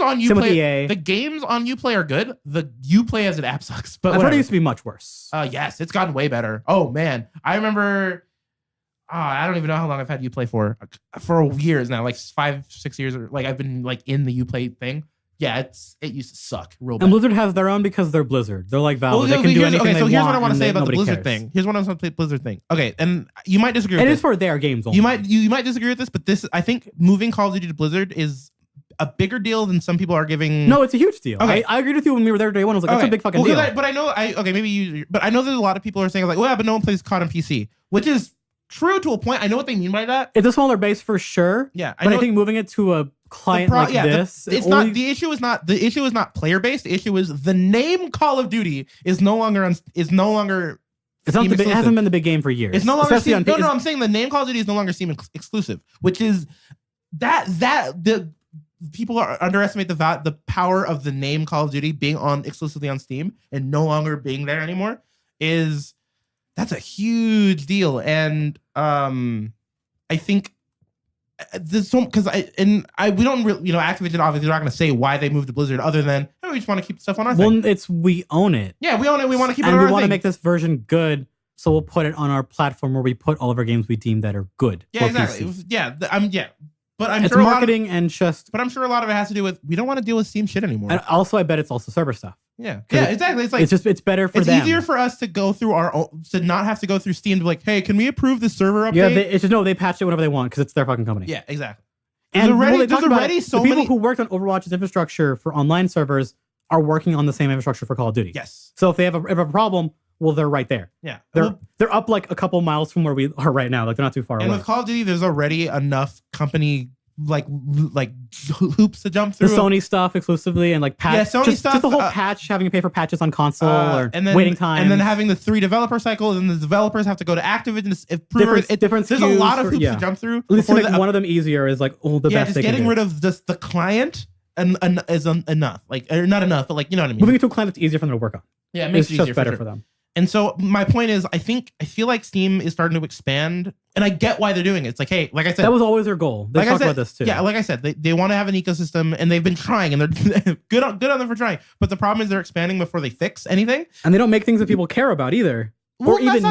games on Uplay are good. The Uplay as an app sucks. But I've heard it used to be much worse. Yes, it's gotten way better. Oh man, I remember. I don't even know how long I've had Uplay for years now, like 5-6 years, or like I've been like in the Uplay thing. Yeah, it used to suck real bad. And Blizzard has their own because they're Blizzard. They're like Valve. They can do anything they want. So here's what I want to say about the Blizzard thing. Here's what I want to say Blizzard thing. Okay, and you might disagree with this. It is for their games only. You might disagree with this, but I think moving Call of Duty to Blizzard is a bigger deal than some people are giving. No, it's a huge deal. Okay. I agreed with you when we were there day one. I was like, that's a big fucking deal. But I know, but I know there's a lot of people who are saying like, well, yeah, but no one plays COD on PC, which is true to a point. I know what they mean by that. It's a smaller base for sure. Yeah, but I think moving it to a client this, the issue is not player based. The issue is the name Call of Duty is no longer. It hasn't been the big game for years. It's no longer Steam. No, I'm saying the name Call of Duty is no longer Steam exclusive, which is that the people underestimate the power of the name Call of Duty being exclusively on Steam and no longer being there anymore. That's a huge deal, and I think there's so because we don't really, Activision obviously not going to say why they moved to Blizzard other than we just want to keep stuff on our thing. Well, we own it. Yeah, we own it. We want to keep it on our thing. And we want to make this version good, so we'll put it on our platform where we put all of our games we deem that are good. Yeah, exactly. PC. But I'm it's sure marketing But I'm sure a lot of it has to do with we don't want to deal with Steam shit anymore. And also, I bet it's also server stuff. Yeah, exactly. It's like it's better for them. It's easier for us to go through to not have to go through Steam to be like, hey, can we approve the server update? Yeah, they patch it whenever they want because it's their fucking company. Yeah, exactly. And people who worked on Overwatch's infrastructure for online servers are working on the same infrastructure for Call of Duty. Yes. So if they have a problem, well, they're right there. Yeah. They're up like a couple miles from where we are right now. Like they're not too far away. And with Call of Duty, there's already enough company like hoops to jump through. The Sony stuff exclusively and like patch. Yeah, Sony stuff. Just the whole patch, having to pay for patches on console or waiting time. And then having the 3 developer cycles and the developers have to go to Activision. Different there's a lot of hoops to jump through. At least to make one of them easier is like the best just getting rid of just the client and is enough. Like, or not enough, but like, you know what I mean? Moving it to a client that's easier for them to work on. Yeah, it makes it easier just better for them. And so my point is, I feel like Steam is starting to expand, and I get why they're doing it. It's like, hey, like I said, that was always their goal. They talked about this too. Yeah, like I said, they want to have an ecosystem, and they've been trying, and they're good on them for trying. But the problem is they're expanding before they fix anything, and they don't make things that people care about either, well, or even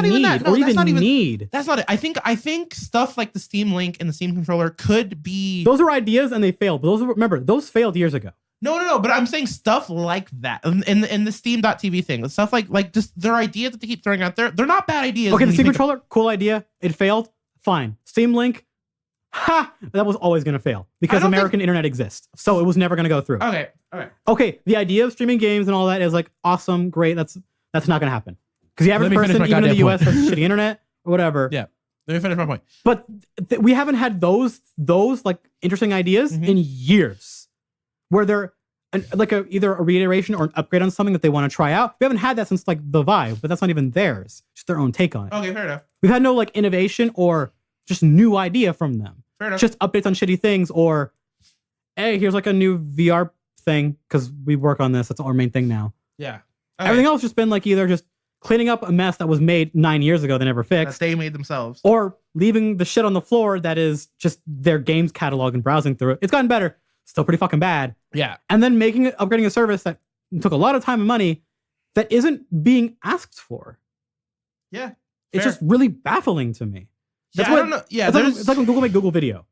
need. That's not it. I think stuff like the Steam Link and the Steam controller could be. Those are ideas, and they failed. But those failed years ago. No. But I'm saying stuff like that, and the Steam.tv thing, stuff like just their ideas that they keep throwing out there. They're not bad ideas. Okay, the Steam controller, cool idea. It failed. Fine. Steam Link, that was always going to fail because American internet exists, so it was never going to go through. Okay. All right. Okay, the idea of streaming games and all that is like awesome, great. That's not going to happen because the average person, even in the US, has shitty internet or whatever. Yeah. Let me finish my point. But we haven't had those like interesting ideas in years. Where they're either a reiteration or an upgrade on something that they want to try out. We haven't had that since like the Vive, but that's not even theirs. Just their own take on it. Okay, fair enough. We've had no like innovation or just new idea from them. Fair enough. Just updates on shitty things or, hey, here's like a new VR thing because we work on this. That's our main thing now. Yeah. Okay. Everything else just been like either just cleaning up a mess that was made 9 years ago they never fixed. That they made themselves. Or leaving the shit on the floor that is just their games catalog and browsing through it. It's gotten better. Still pretty fucking bad. Yeah. And then upgrading a service that took a lot of time and money that isn't being asked for. Yeah. It's just really baffling to me. I don't know. Yeah. It's like when Google made Google Video.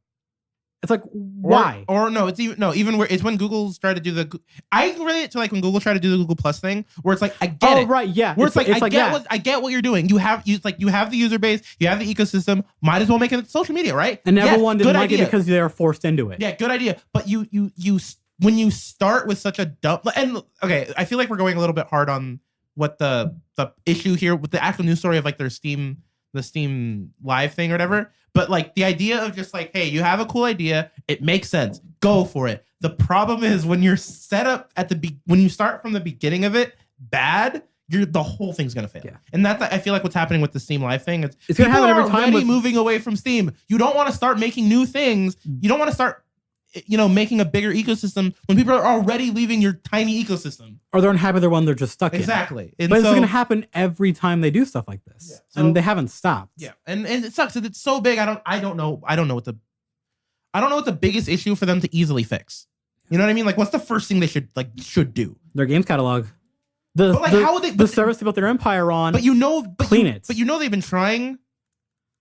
It's like, why? Or no, it's when Google's tried to do I relate it to like when Google tried to do the Google Plus thing where it's like, I get it. Oh, right. Yeah. Where I get what you're doing. You have the user base, you have the ecosystem, might as well make it social media, right? And everyone didn't like it because they were forced into it. Yeah, good idea. But you when you start with such a dumb, and okay, I feel like we're going a little bit hard on what the issue here with the actual news story of like the Steam Live thing or whatever. But like the idea of just like, hey, you have a cool idea, it makes sense, go for it. The problem is when you're set up when you start from the beginning of it bad, the whole thing's gonna fail. Yeah. And that's I feel like what's happening with the Steam Live thing. It's gonna happen every time. Moving away from Steam, you don't want to start making new things. You don't want to start, making a bigger ecosystem when people are already leaving your tiny ecosystem. Or they're unhappy with the one they're just stuck in. Exactly. But it's going to happen every time they do stuff like this. Yeah. And they haven't stopped. Yeah. And it sucks that it's so big. I don't know what the biggest issue for them to easily fix. You know what I mean? Like what's the first thing they should do? Their games catalog. How would they the service they built their empire on. But clean it. But they've been trying.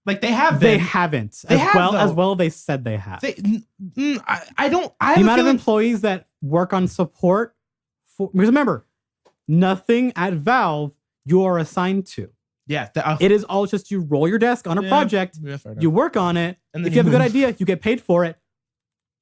Like they have been. They haven't. As well they said they have. I don't. The amount of employees that work on support because remember, nothing at Valve you are assigned to. Yeah. It is all just you roll your desk on a project, you work on it, and if you have a good idea, you get paid for it.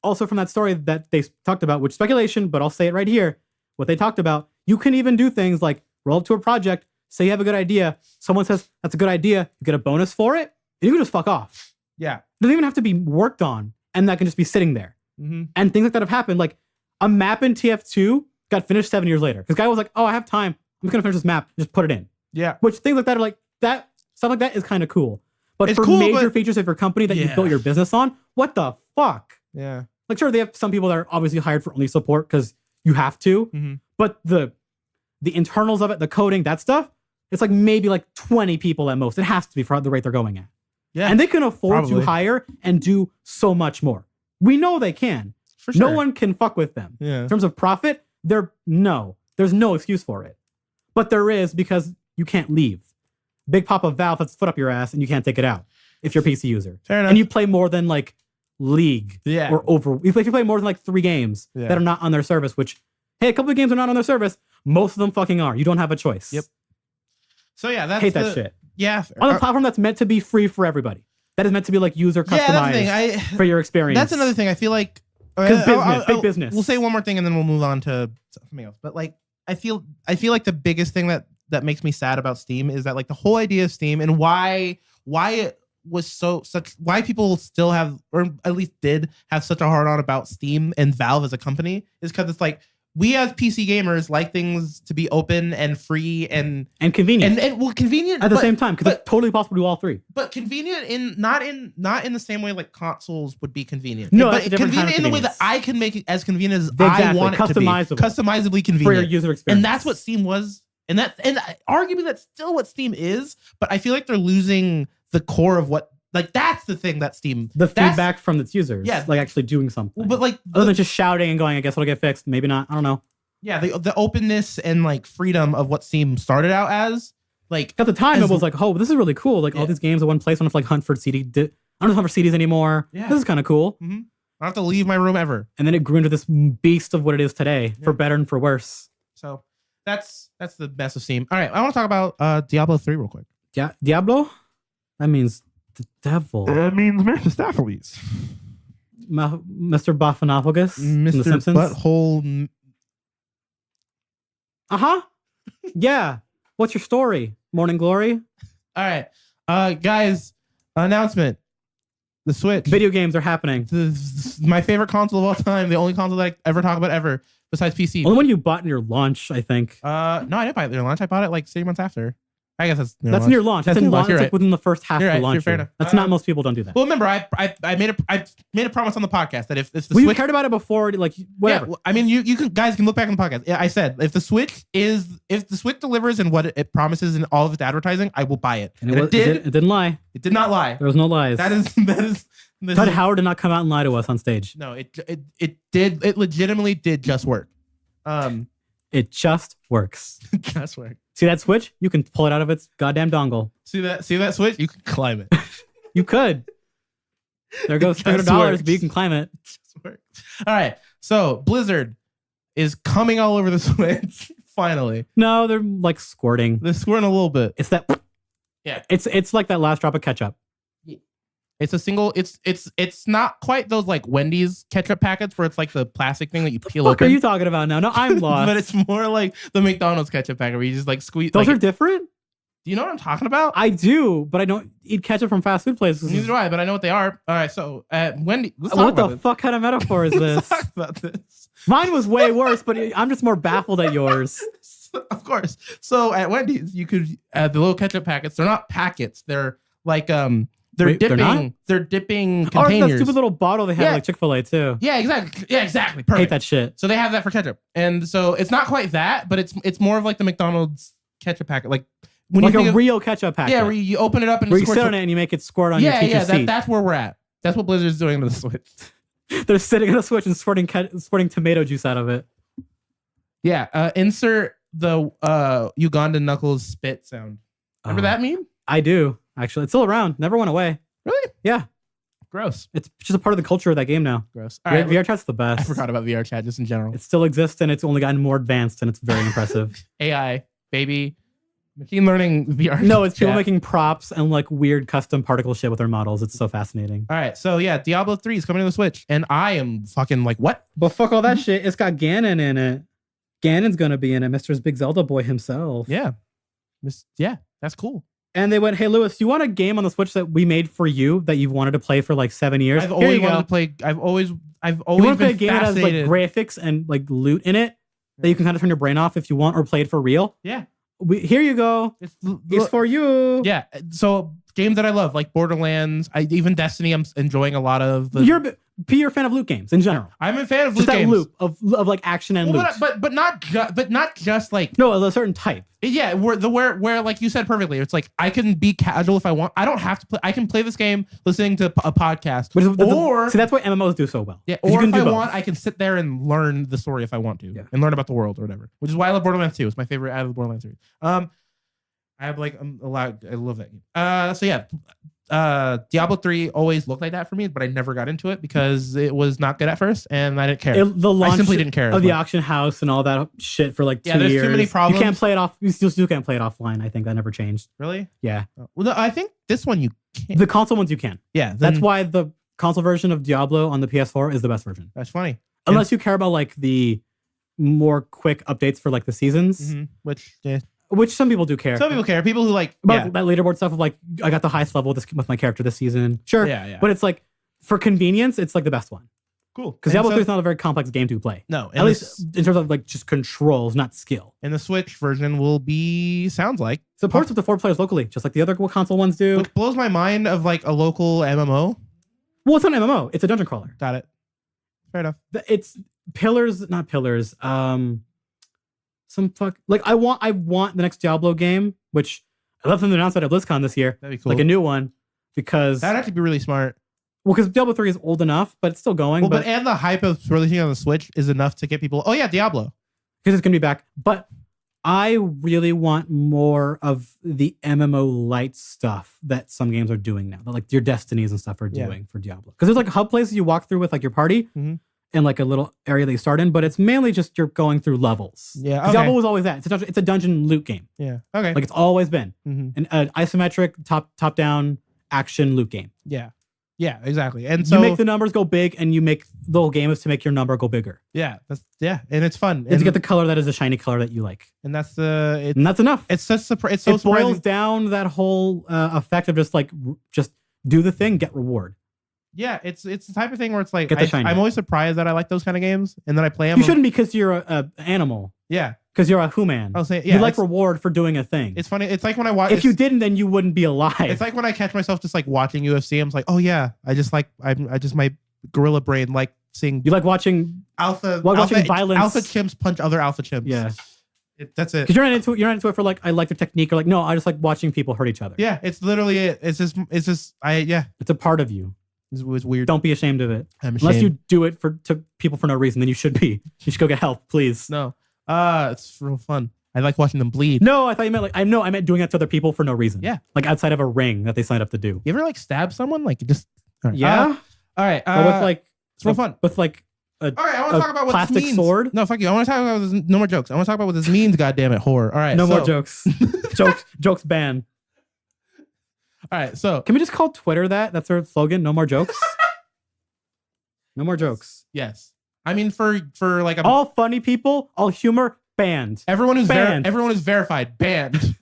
Also from that story that they talked about, which is speculation, but I'll say it right here, what they talked about, you can even do things like roll up to a project, say you have a good idea, someone says that's a good idea, you get a bonus for it, and you can just fuck off. Yeah. It doesn't even have to be worked on, and that can just be sitting there. Mm-hmm. And things like that have happened. Like a map in TF2 got finished 7 years later. Because guy was like, oh, I have time. I'm just going to finish this map. Just put it in. Yeah. Which things like that are like, that stuff like that is kind of cool. But it's for major features of your company that you built your business on, what the fuck? Yeah. Like, sure, they have some people that are obviously hired for only support because you have to. Mm-hmm. But the internals of it, the coding, that stuff, it's like maybe like 20 people at most. It has to be for the rate they're going at. Yeah. And they can afford to hire and do so much more. We know they can. For sure. No one can fuck with them. Yeah. In terms of profit, there's no excuse for it. But there is because you can't leave. Big Papa Valve has his foot up your ass and you can't take it out if you're a PC user. Fair enough. And you play more than like League or if you play more than like 3 games that are not on their service, which, hey, a couple of games are not on their service. Most of them fucking are. You don't have a choice. Yep. So yeah, hate that shit. Yeah. On a platform that's meant to be free for everybody. That is meant to be like user customized for your experience. That's another thing. I feel like big business. We'll say one more thing and then we'll move on to something else. But like, I feel like the biggest thing that makes me sad about Steam is that like the whole idea of Steam and why it was why people still have, or at least did have such a hard on about Steam and Valve as a company is because it's like, we as PC gamers like things to be open and free and convenient and convenient at the same time because it's totally possible to do all 3. But convenient not in the same way like consoles would be convenient. No, but convenient in the way that I can make it as convenient as I want it to be, customizably convenient for your user experience. And that's what Steam was And arguably that's still what Steam is, but I feel like they're losing the core of what, like, that's the thing that Steam, the feedback from its users, like actually doing something. But like, other than just shouting and going, I guess it'll get fixed. Maybe not. I don't know. Yeah, the openness and like freedom of what Steam started out as, like at the time, it was like, oh, this is really cool. Like all these games in one place. I don't have to like hunt for CD. I don't have to hunt for CDs anymore. Yeah. This is kind of cool. Mm-hmm. I don't have to leave my room ever. And then it grew into this beast of what it is today, for better and for worse. So that's the best of Steam. All right, I want to talk about Diablo 3 real quick. Diablo? That means the devil. That means Mephistopheles. Mr. Boffinophagus from The Simpsons. Butthole. Yeah. What's your story? Morning Glory? All right. Guys, announcement. The Switch. Video games are happening. My favorite console of all time. The only console that I ever talk about ever, besides PC. Only one you bought in your launch, I think. No, I didn't buy it in your launch. I bought it like 3 months after. I guess that's near launch. That's in launch. It's like within the first half of the launch. Fair enough. That's not most people don't do that. Well, remember, I made a promise on the podcast that if the Switch, you cared about it before, like whatever. Yeah, I mean, you guys can look back on the podcast. Yeah, I said if the Switch delivers in what it promises in all of its advertising, I will buy it. And it didn't lie. It did not lie. There was no lies. That is. Todd Howard did not come out and lie to us on stage. No, it did. It legitimately did just work. It just works. Just work. See that Switch? You can pull it out of its goddamn dongle. See that Switch? You can climb it. You could. There goes $300, but you can climb it. It just works. All right. So Blizzard is coming all over the Switch. Finally. No, they're like squirting. They're squirting a little bit. It's that. Yeah. It's like that last drop of ketchup. It's a single. It's not quite those like Wendy's ketchup packets where it's like the plastic thing that you peel open. What are you talking about now? No, I'm lost. But it's more like the McDonald's ketchup packet where you just like squeeze. Those are different. Do you know what I'm talking about? I do, but I don't eat ketchup from fast food places. Neither do I, but I know what they are. All right, so Wendy. What the fuck kind of metaphor is this? Let's talk about this. Mine was way worse, but I'm just more baffled at yours. Of course. So at Wendy's, you could the little ketchup packets. They're not packets. They're like They're dipping containers. Or that stupid little bottle they have like Chick-fil-A too. Yeah, exactly. Yeah, exactly. Perfect. Hate that shit. So they have that for ketchup. And so it's not quite that, but it's more of like the McDonald's ketchup packet. Like when like you real ketchup packet. Yeah, where you open it up and where you sit on it and you make it squirt on your teacher's seat. That's where we're at. That's what Blizzard's doing to the Switch. They're sitting on the Switch and squirting tomato juice out of it. Yeah. Insert the Ugandan Knuckles spit sound. Remember that meme? I do. Actually, it's still around. Never went away. Really? Yeah. Gross. It's just a part of the culture of that game now. Gross. All right, VR chat's the best. I forgot about VR chat just in general. It still exists and it's only gotten more advanced and it's very impressive. AI, baby. Machine learning VR. No, it's people making props and like weird custom particle shit with their models. It's so fascinating. All right. So yeah, Diablo 3 is coming to the Switch and I am fucking like, what? But fuck all that shit. It's got Ganon in it. Ganon's going to be in it. Mr.'s Big Zelda boy himself. Yeah. Yeah, that's cool. And they went, hey, Lewis, you want a game on the Switch that we made for you that you've wanted to play for like 7 years? I've always wanted to play. I've always you want to play a game that has like graphics and like loot in it that you can kind of turn your brain off if you want or play it for real? Yeah. Here you go. It's for you. Yeah. So games that I love, like Borderlands, even Destiny, I'm enjoying a lot of. You're a fan of loot games in general. I'm a fan of loot games. That loop of like action and loot. But not just like a certain type. Yeah, where like you said perfectly, it's like I can be casual if I want. I don't have to play. I can play this game listening to a podcast. See, that's what MMOs do so well. Yeah, or if I want, I can sit there and learn the story if I want to, and learn about the world or whatever. Which is why I love Borderlands 2. It's my favorite out of the Borderlands series. I have like a lot. I love that game. So yeah. Diablo 3 always looked like that for me, but I never got into it because it was not good at first, and I didn't care. I simply didn't care of the auction house and all that shit for like 2 years. There's too many problems. You can't play it off. You still can't play it offline. I think that never changed. Really? Yeah. Well, no, I think this one you can. The console ones you can. Yeah. That's why the console version of Diablo on the PS4 is the best version. That's funny. Unless you care about like the more quick updates for like the seasons, which some people do care. Some people care. People who like about that leaderboard stuff of like, I got the highest level with my character this season. Sure. Yeah. But it's like, for convenience, it's like the best one. Cool. Because Diablo 3 is not a very complex game to play. No. At least in terms of like just controls, not skill. And the Switch version sounds like. Supports up to 4 players locally, just like the other console ones do. Which blows my mind of like a local MMO. Well, it's not an MMO. It's a dungeon crawler. Got it. Fair enough. It's not pillars. like I want the next Diablo game, which I love them to announce that at BlizzCon this year. That'd be cool. Like a new one, because that'd actually be really smart. Well, because Diablo 3 is old enough, but it's still going. Well, and the hype of releasing on the Switch is enough to get people. Oh yeah, Diablo, because it's gonna be back. But I really want more of the MMO light stuff that some games are doing now, that like your Destinies and stuff are doing for Diablo. Because there's like hub places you walk through with like your party and like a little area that you start in, but it's mainly just you're going through levels. Yeah, okay. Diablo was always that. It's a dungeon loot game. Yeah, okay. Like it's always been an isometric top down action loot game. Yeah, exactly. And so you make the numbers go big, and you make the whole game is to make your number go bigger. Yeah, and it's fun. And to get the color that is a shiny color that you like. And that's and that's enough. It's such it's so it boils down that whole effect of just do the thing, get reward. Yeah, it's the type of thing where it's like I'm always surprised that I like those kind of games, and then I play them. You shouldn't, because you're a animal. Yeah. Because you're a human. I'll say, you like reward for doing a thing. It's funny. It's like when I watch. If you didn't, then you wouldn't be alive. It's like when I catch myself just like watching UFC. I'm like, oh yeah, I just my gorilla brain like seeing. You like watching watching violence. Alpha chimps punch other alpha chimps. Yeah, that's it. Because you're not into it for like I like the technique, or like no, I just like watching people hurt each other. Yeah, it's literally it. It's just It's a part of you. It was weird. Don't be ashamed of it. I'm ashamed. Unless you do it to people for no reason, then you should be. You should go get help, please. No, it's real fun. I like watching them bleed. No, I thought you meant like I meant doing that to other people for no reason. Yeah, like outside of a ring that they signed up to do. You ever like stab someone? Like just yeah. All right. With like it's real fun. With like all right. I want to talk about what plastic this means. Sword. No, fuck you. I want to talk about this, no more jokes. I want to talk about what this means. Goddamn it, whore. All right. No more jokes. Jokes ban. All right. So can we just call Twitter that? That's our slogan. No more jokes. No more jokes. Yes. I mean, for like all funny people, all humor, banned. Everyone who's verified, banned.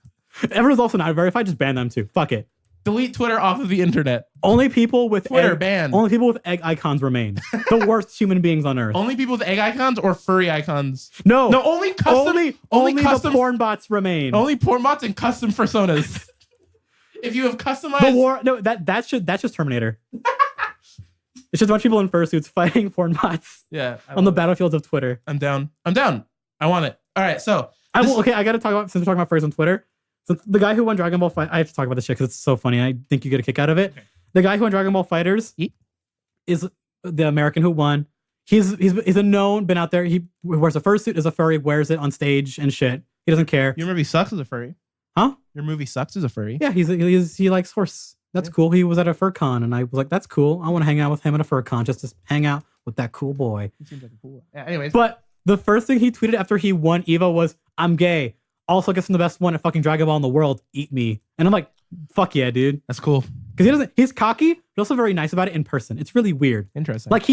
Everyone's also not verified, just ban them too. Fuck it. Delete Twitter off of the internet. Only people with Twitter banned. Only people with egg icons remain. The worst human beings on earth. Only people with egg icons or furry icons. No, only custom. Only custom, the porn bots remain. Only porn bots and custom personas. If you have customized the war, no, that's just Terminator. It's just a bunch of people in fursuits fighting porn bots. Yeah, on the battlefields of Twitter. I'm down. I want it. All right, so I got to talk about, since we're talking about furries on Twitter. So the guy who won Dragon Ball Fight, I have to talk about this shit because it's so funny. I think you get a kick out of it. Okay. The guy who won Dragon Ball Fighters is the American who won. He's a known, been out there. He wears a fursuit, is a furry, wears it on stage and shit. He doesn't care. Your movie sucks as a furry. Huh? Your movie sucks as a furry. Yeah, he likes horse. That's cool. He was at a fur con, and I was like, that's cool. I want to hang out with him at a fur con just to hang out with that cool boy. He seems like a cool. Yeah, anyways. But the first thing he tweeted after he won EVO was, I'm gay. Also gets him the best one at fucking Dragon Ball in the world. Eat me. And I'm like, fuck yeah, dude. That's cool. Because he's cocky, but also very nice about it in person. It's really weird. Interesting. Like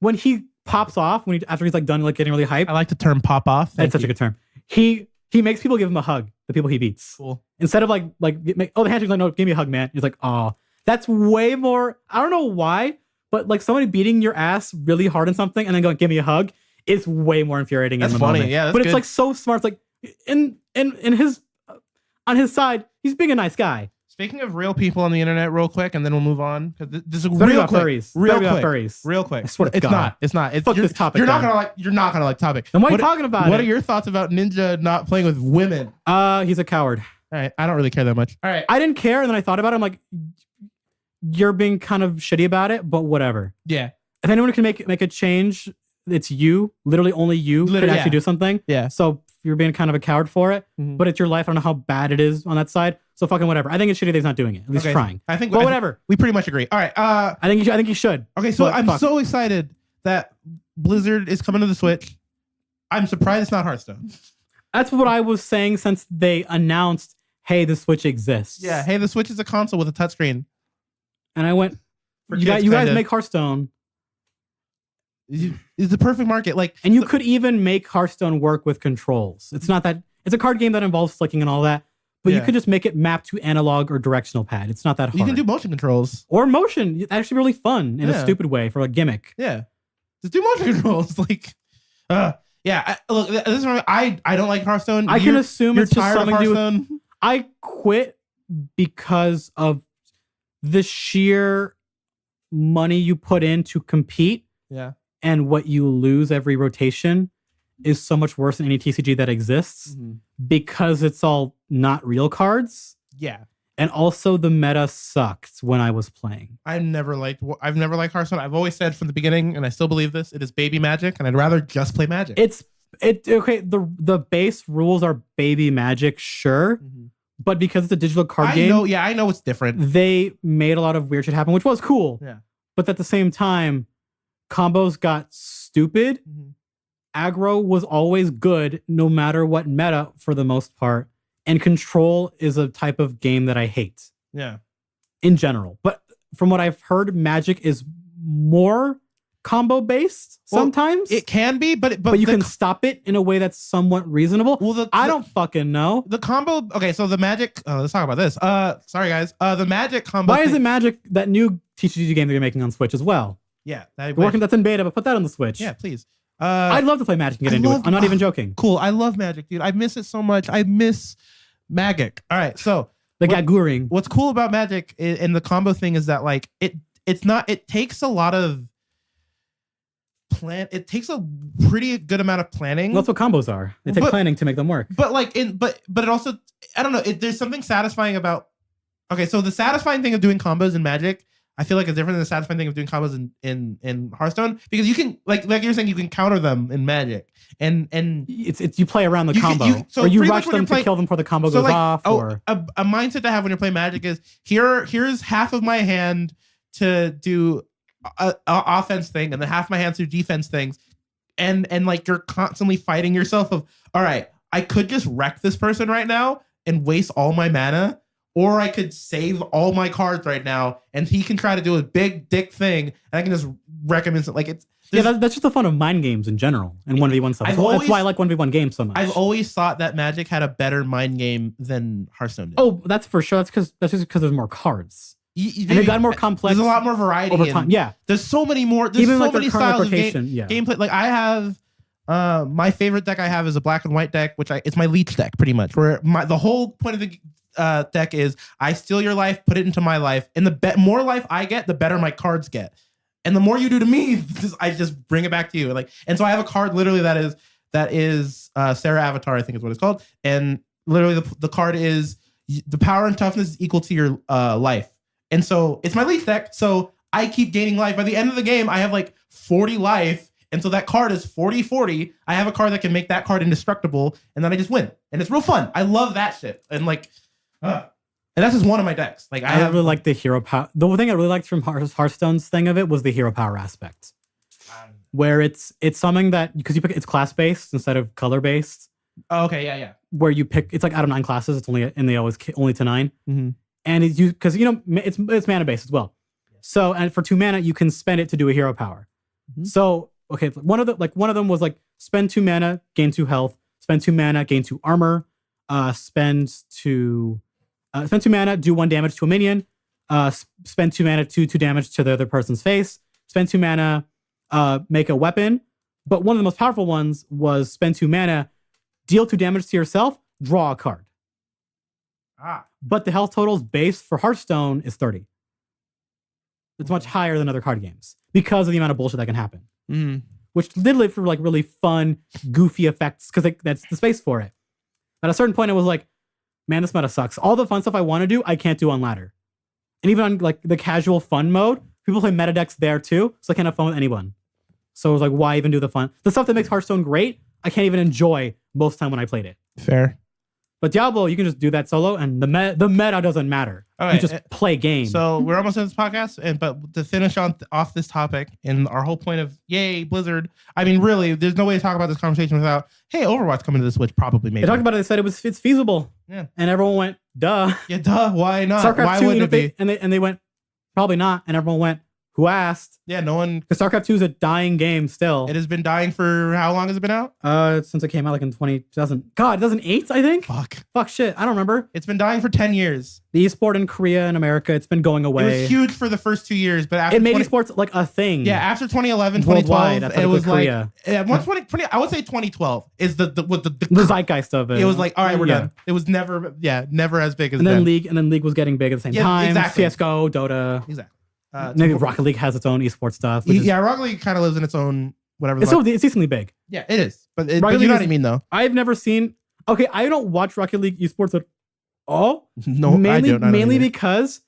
when he pops off, after he's like done like getting really hyped. I like the term pop off. That's such a good term. He makes people give him a hug, the people he beats. Cool. Instead of the handshake's like, no, give me a hug, man. He's like, oh. That's way more, I don't know why, but like somebody beating your ass really hard on something and then going, give me a hug, is way more infuriating. That's in the funny. moment. Yeah, that's but it's good. like so smart. It's like in his, on his side, he's being a nice guy. Speaking of real people on the internet, real quick, and then we'll move on because this is real quick. Real quick. I swear to God. It's not. Fuck this topic. You're not gonna like topic. Then why are you talking about it? What are your thoughts about Ninja not playing with women? He's a coward. All right, I don't really care that much. All right, I didn't care, and then I thought about it. I'm like, you're being kind of shitty about it, but whatever. Yeah. If anyone can make a change, it's you. Literally, only you can actually do something. Yeah. So you're being kind of a coward for it, but it's your life. I don't know how bad it is on that side. So fucking whatever. I think it's shitty that he's not doing it. At least trying. But whatever. We pretty much agree. All right. I think you should. Okay. So I'm so excited that Blizzard is coming to the Switch. I'm surprised it's not Hearthstone. That's what I was saying since they announced, hey, the Switch exists. Yeah. Hey, the Switch is a console with a touchscreen. And I went, you guys make Hearthstone. It's the perfect market. And you could even make Hearthstone work with controls. It's not that, it's a card game that involves flicking and all that, but you could just make it map to analog or directional pad. It's not that hard. You can do motion controls. Or motion. It's actually really fun in a stupid way for a gimmick. Yeah. Just do motion controls. Yeah. Look, this is I don't like Hearthstone. I can assume it's just something to do with, I quit because of the sheer money you put in to compete, and what you lose every rotation is so much worse than any TCG that exists because it's all not real cards. Yeah. And also the meta sucked when I was playing. I've never liked Hearthstone. I've always said from the beginning, and I still believe this, it is baby Magic, and I'd rather just play Magic. Okay, the base rules are baby Magic, sure. But because it's a digital card game, I know it's different. They made a lot of weird shit happen, which was cool. Yeah. But at the same time, combos got stupid. Aggro was always good, no matter what meta, for the most part. And Control is a type of game that I hate. Yeah. In general. But from what I've heard, Magic is more combo based sometimes. It can be, but you can stop it in a way that's somewhat reasonable. Well, I don't fucking know. The combo, okay, so the Magic, let's talk about this. Sorry guys. The Magic combo. Why is it Magic, that new TCG game that you're making on Switch as well? Yeah. That's in beta, but put that on the Switch. Yeah, please. I'd love to play Magic and get into it. I'm not even joking. Cool. I love Magic, dude. I miss it so much. I miss Magic. All right. So Gaguring. What's cool about Magic and the combo thing is that like it takes a lot of it takes a pretty good amount of planning. Well, that's what combos are. They take planning to make them work. But it also, I don't know, there's something satisfying about, okay, so the satisfying thing of doing combos in Magic, I feel like it's different than the satisfying thing of doing combos in Hearthstone, because you can, like you're saying, you can counter them in Magic, and it's you play around the combo, or you rush them to kill them before the combo goes off. Or a mindset to have when you're playing Magic is here's half of my hand to do a offense thing, and then half my hand to do defense things, and like you're constantly fighting yourself of, all right, I could just wreck this person right now and waste all my mana. Or I could save all my cards right now, and he can try to do a big dick thing, and I can just wreck him instantly. Like that's just the fun of mind games in general, and 1v1 stuff. That's why I like 1v1 games so much. I've always thought that Magic had a better mind game than Hearthstone did. Oh, that's for sure. That's just because there's more cards. And they've got more complex. There's a lot more variety over time. Yeah, there's so many more. There's even so like many styles of gameplay. Like I have, my favorite deck I have is a black and white deck, it's my leech deck pretty much. Where the whole point of the deck is I steal your life, put it into my life, and the more life I get, the better my cards get, and the more you do to me, I just bring it back to you. Like, and so I have a card literally that is Sarah Avatar, I think is what it's called, and literally the card is the power and toughness is equal to your life, and so it's my leech deck, so I keep gaining life. By the end of the game, I have like 40 life. And so that card is 40-40. I have a card that can make that card indestructible, and then I just win. And it's real fun. I love that shit. And like, and that's just one of my decks. Like I really like the hero power. The thing I really liked from Hearthstone's thing of it was the hero power aspect, where it's something that because you pick it's class based instead of color based. Oh, okay, yeah. Where you pick, it's like out of 9 classes. It's only and they always only to 9. And it's used because it's mana based as well. So and for 2 mana you can spend it to do a hero power. So okay, one of them was like spend 2 mana, gain 2 health, spend 2 mana, gain 2 armor, spend 2 mana, do 1 damage to a minion, spend 2 mana, 2 damage to the other person's face, spend 2 mana, make a weapon. But one of the most powerful ones was spend 2 mana, deal 2 damage to yourself, draw a card. But the health totals base for Hearthstone is 30. It's much higher than other card games because of the amount of bullshit that can happen. Which literally for like really fun, goofy effects because that's the space for it. At a certain point, it was like, man, this meta sucks. All the fun stuff I want to do, I can't do on ladder. And even on like the casual fun mode, people play meta decks there too, so I can't have fun with anyone. So it was like, why even do the fun? The stuff that makes Hearthstone great, I can't even enjoy most of the time when I played it. Fair. But Diablo, you can just do that solo, and the meta doesn't matter. Okay, you just play game. So we're almost in this podcast, but to finish off this topic, and our whole point of yay Blizzard. I mean, really, there's no way to talk about this conversation without hey, Overwatch coming to the Switch. Probably, maybe. They talked about it. They said it's feasible. Yeah, and everyone went, duh. Yeah, duh. Why not? StarCraft why 2, wouldn't it be? And they went, probably not. And everyone went, who asked? Yeah, no one. Because StarCraft 2 is a dying game still. It has been dying for how long has it been out? Since it came out like in 2008, I think. Fuck shit. I don't remember. It's been dying for 10 years. The esport in Korea and America, it's been going away. It was huge for the first 2 years, but after it made esports like a thing. Yeah, after 2011, 2012, it was like once 20, I would say 2012 is the zeitgeist of it. It was like, all right, we're done. It was never as big as and then League was getting big at the same time. Exactly. CS:GO, Dota. Exactly. Maybe Rocket League has its own esports stuff. Yeah, Rocket League kind of lives in its own whatever. It's decently big. Yeah, it is. But you know what I mean, though. I've never seen. Okay, I don't watch Rocket League esports at all. No, mainly because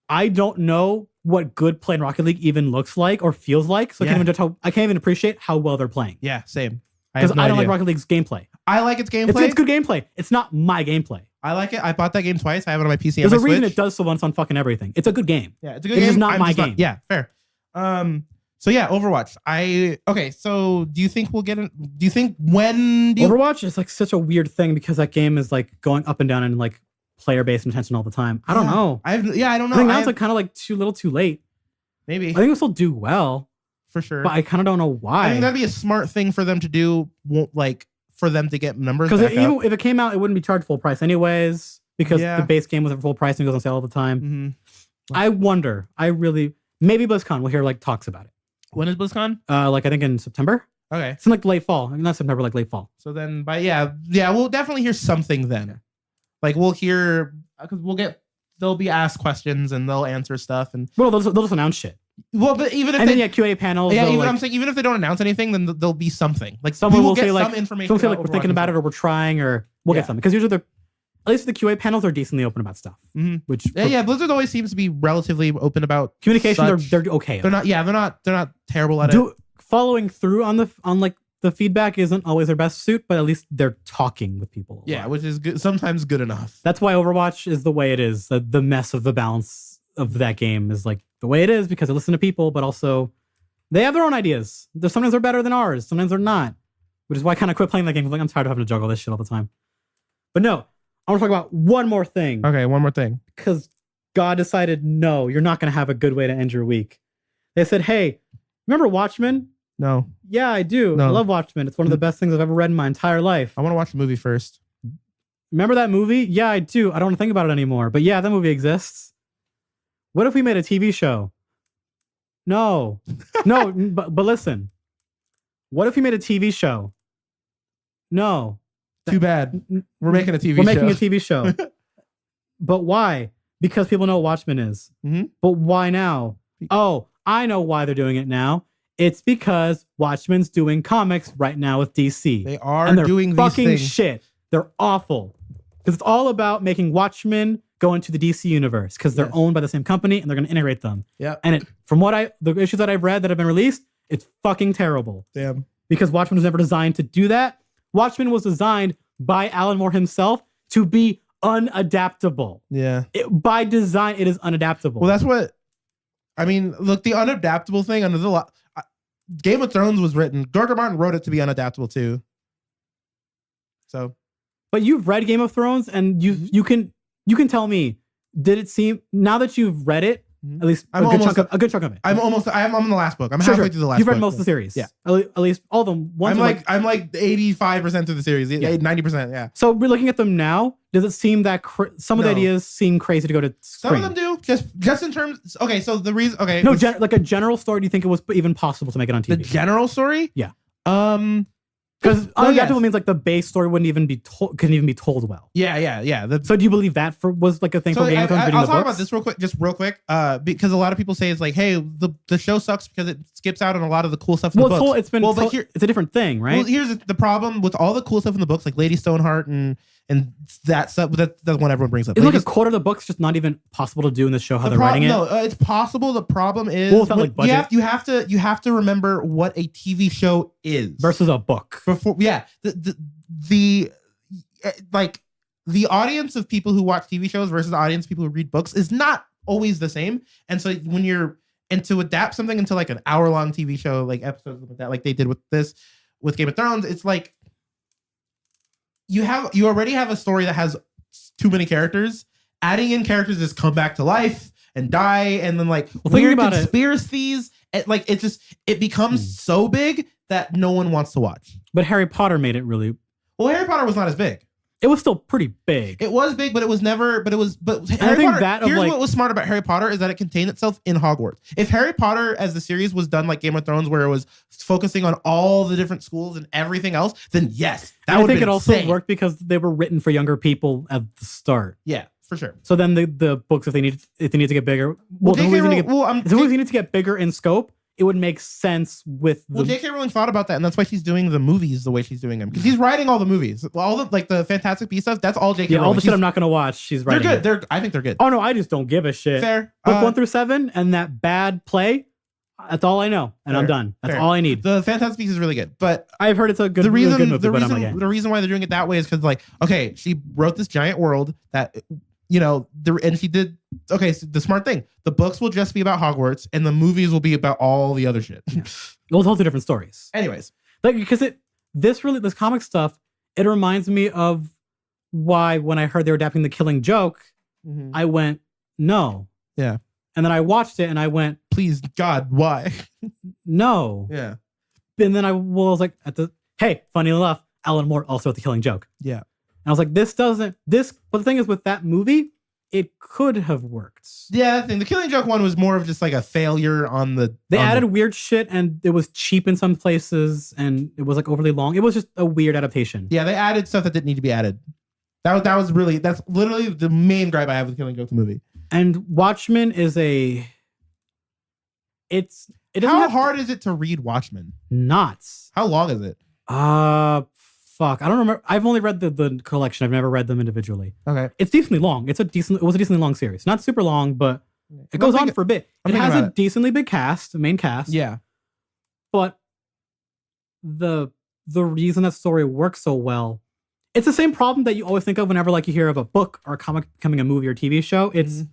I don't know what good play in Rocket League even looks like or feels like. So I can't even appreciate how well they're playing. Yeah, same. Because I don't like Rocket League's gameplay. I like its gameplay. It's good gameplay. It's not my gameplay. I like it. I bought that game twice. I have it on my PC. There's a reason it does so once on fucking everything. It's a good game. Yeah, it's a good game. It's just not my game. Yeah, fair. So yeah, Overwatch. So do you think we'll get it? Do you think Overwatch is like such a weird thing because that game is like going up and down in like player base intention all the time. I don't know. I don't know. I think now it's like kind of like too late. Maybe. I think it'll still do well. For sure. But I kind of don't know why. I think that'd be a smart thing for them to do, like for them to get numbers. Because even if it came out, it wouldn't be charged full price anyways. Because the base game was at full price and goes on sale all the time. Mm-hmm. I wonder. Maybe BlizzCon. We'll hear like talks about it. When is BlizzCon? Like I think in September. Okay. It's in like late fall. Not September, like late fall. So then, we'll definitely hear something then. Like we'll hear because they'll be asked questions and they'll answer stuff and. Well, they'll just announce shit. Well, but even if QA panels. Yeah, I'm saying even if they don't announce anything, then there'll be something. Like someone will get say some information. Someone feel like we're thinking about it or we're trying or we'll get something because usually at least the QA panels are decently open about stuff. Mm-hmm. Which Blizzard always seems to be relatively open about communication. They're okay. They're not terrible at it. Following through on the feedback isn't always their best suit, but at least they're talking with people. Yeah, which is good, sometimes good enough. That's why Overwatch is the way it is. The mess of the balance of that game is like the way it is because they listen to people, but also they have their own ideas. Sometimes they're better than ours. Sometimes they're not, which is why I kind of quit playing that game. Like I'm tired of having to juggle this shit all the time. But no, I want to talk about one more thing. Okay, one more thing. Because God decided, no, you're not going to have a good way to end your week. They said, hey, remember Watchmen? No. Yeah, I do. No. I love Watchmen. It's one of the best things I've ever read in my entire life. I want to watch the movie first. Remember that movie? Yeah, I do. I don't want to think about it anymore. But yeah, that movie exists. What if we made a TV show? No. but listen. What if we made a TV show? No. Too bad. We're making a TV show. We're making a TV show. But why? Because people know what Watchmen is. Mm-hmm. But why now? Oh, I know why they're doing it now. It's because Watchmen's doing comics right now with DC. They are and they're doing fucking these things. Shit. They're awful. Because it's all about making Watchmen go into the DC universe because they're owned by the same company and they're going to integrate them. Yeah. And from the issues that I've read that have been released, it's fucking terrible. Damn. Because Watchmen was never designed to do that. Watchmen was designed by Alan Moore himself to be unadaptable. Yeah. By design, it is unadaptable. Well, that's what I mean. Look, the unadaptable thing under the Game of Thrones was written. George R. Martin wrote it to be unadaptable too. So, but you've read Game of Thrones, and you can tell me. Did it seem now that you've read it? At least a good chunk of it. I'm on the last book. I'm halfway through the last book. You've read most of the series. Yeah. At least all of them. I'm like 85% through the series. 90%. Yeah. So we're looking at them now. Does it seem that some of the ideas seem crazy to go to screen? Some of them do. Just in terms. Okay. So the reason. Okay. No, like a general story. Do you think it was even possible to make it on TV? The general story? Yeah. Because unadaptable means like the base story couldn't even be told well. Yeah. So do you believe that was like a thing for Game of Thrones reading the books? I'll talk about this real quick. Because a lot of people say it's like, hey, the show sucks because it skips out on a lot of the cool stuff in the books. It's a different thing, right? Well, here's the problem with all the cool stuff in the books, like Lady Stoneheart and that stuff. That's one everyone brings up. It's like a quarter of the book's just not even possible to do in the show how they're writing it. No, it's possible. The problem is you have to remember what a TV show is versus a book. The audience of people who watch TV shows versus the audience of people who read books is not always the same. And so to adapt something into like an hour-long TV show, like episodes like that, like they did with Game of Thrones, it's like you already have a story that has too many characters. Adding in characters just come back to life and die, and then like weird conspiracies. It becomes so big that no one wants to watch. But Harry Potter made it really. Well, Harry Potter was not as big. It was still pretty big. It was big, but it was never. But Harry Potter. Here's what was smart about Harry Potter is that it contained itself in Hogwarts. If Harry Potter as the series was done like Game of Thrones, where it was focusing on all the different schools and everything else, then yes, I think it also worked because they were written for younger people at the start. Yeah, for sure. So then the books, if they need to get bigger, the movies need to get bigger in scope. it would make sense with Well, J.K. Rowling thought about that, and that's why she's doing the movies the way she's doing them. Because she's writing all the movies. All the like the Fantastic Beasts stuff, that's all J.K. Yeah, Rowling. all the shit I'm not going to watch, she's writing. They're good. I think they're good. Oh, no, I just don't give a shit. Fair. Book 1 through 7 and that bad play, that's all I know. And fair, I'm done. That's fair. all I need. The Fantastic Beasts is really good. But I've heard it's a good, the reason, really good movie, the but reason, I'm like, the reason why they're doing it that way is because, like, okay, she wrote this giant world that, you know, and she did, okay, so the smart thing, the books will just be about Hogwarts and the movies will be about all the other shit. Those are two different stories. Anyways. Like, because this comic stuff, it reminds me of why when I heard they were adapting The Killing Joke, I went, no. Yeah. And then I watched it and I went, please, God, why? No. Yeah. And then I was like, hey, funny enough, Alan Moore also at The Killing Joke. Yeah. And I was like, but the thing is with that movie, it could have worked. Yeah, the Killing Joke one was more of just like a failure on the... They added weird shit and it was cheap in some places and it was like overly long. It was just a weird adaptation. Yeah, they added stuff that didn't need to be added. That's literally the main gripe I have with Killing Joke the movie. And Watchmen is how hard is it to read Watchmen? Not. How long is it? Fuck. I don't remember. I've only read the collection. I've never read them individually. Okay. It's decently long. It was a decently long series. Not super long, but it goes on for a bit. It has a decently big cast, a main cast. Yeah. But the reason that story works so well, it's the same problem that you always think of whenever like you hear of a book or a comic becoming a movie or TV show. It's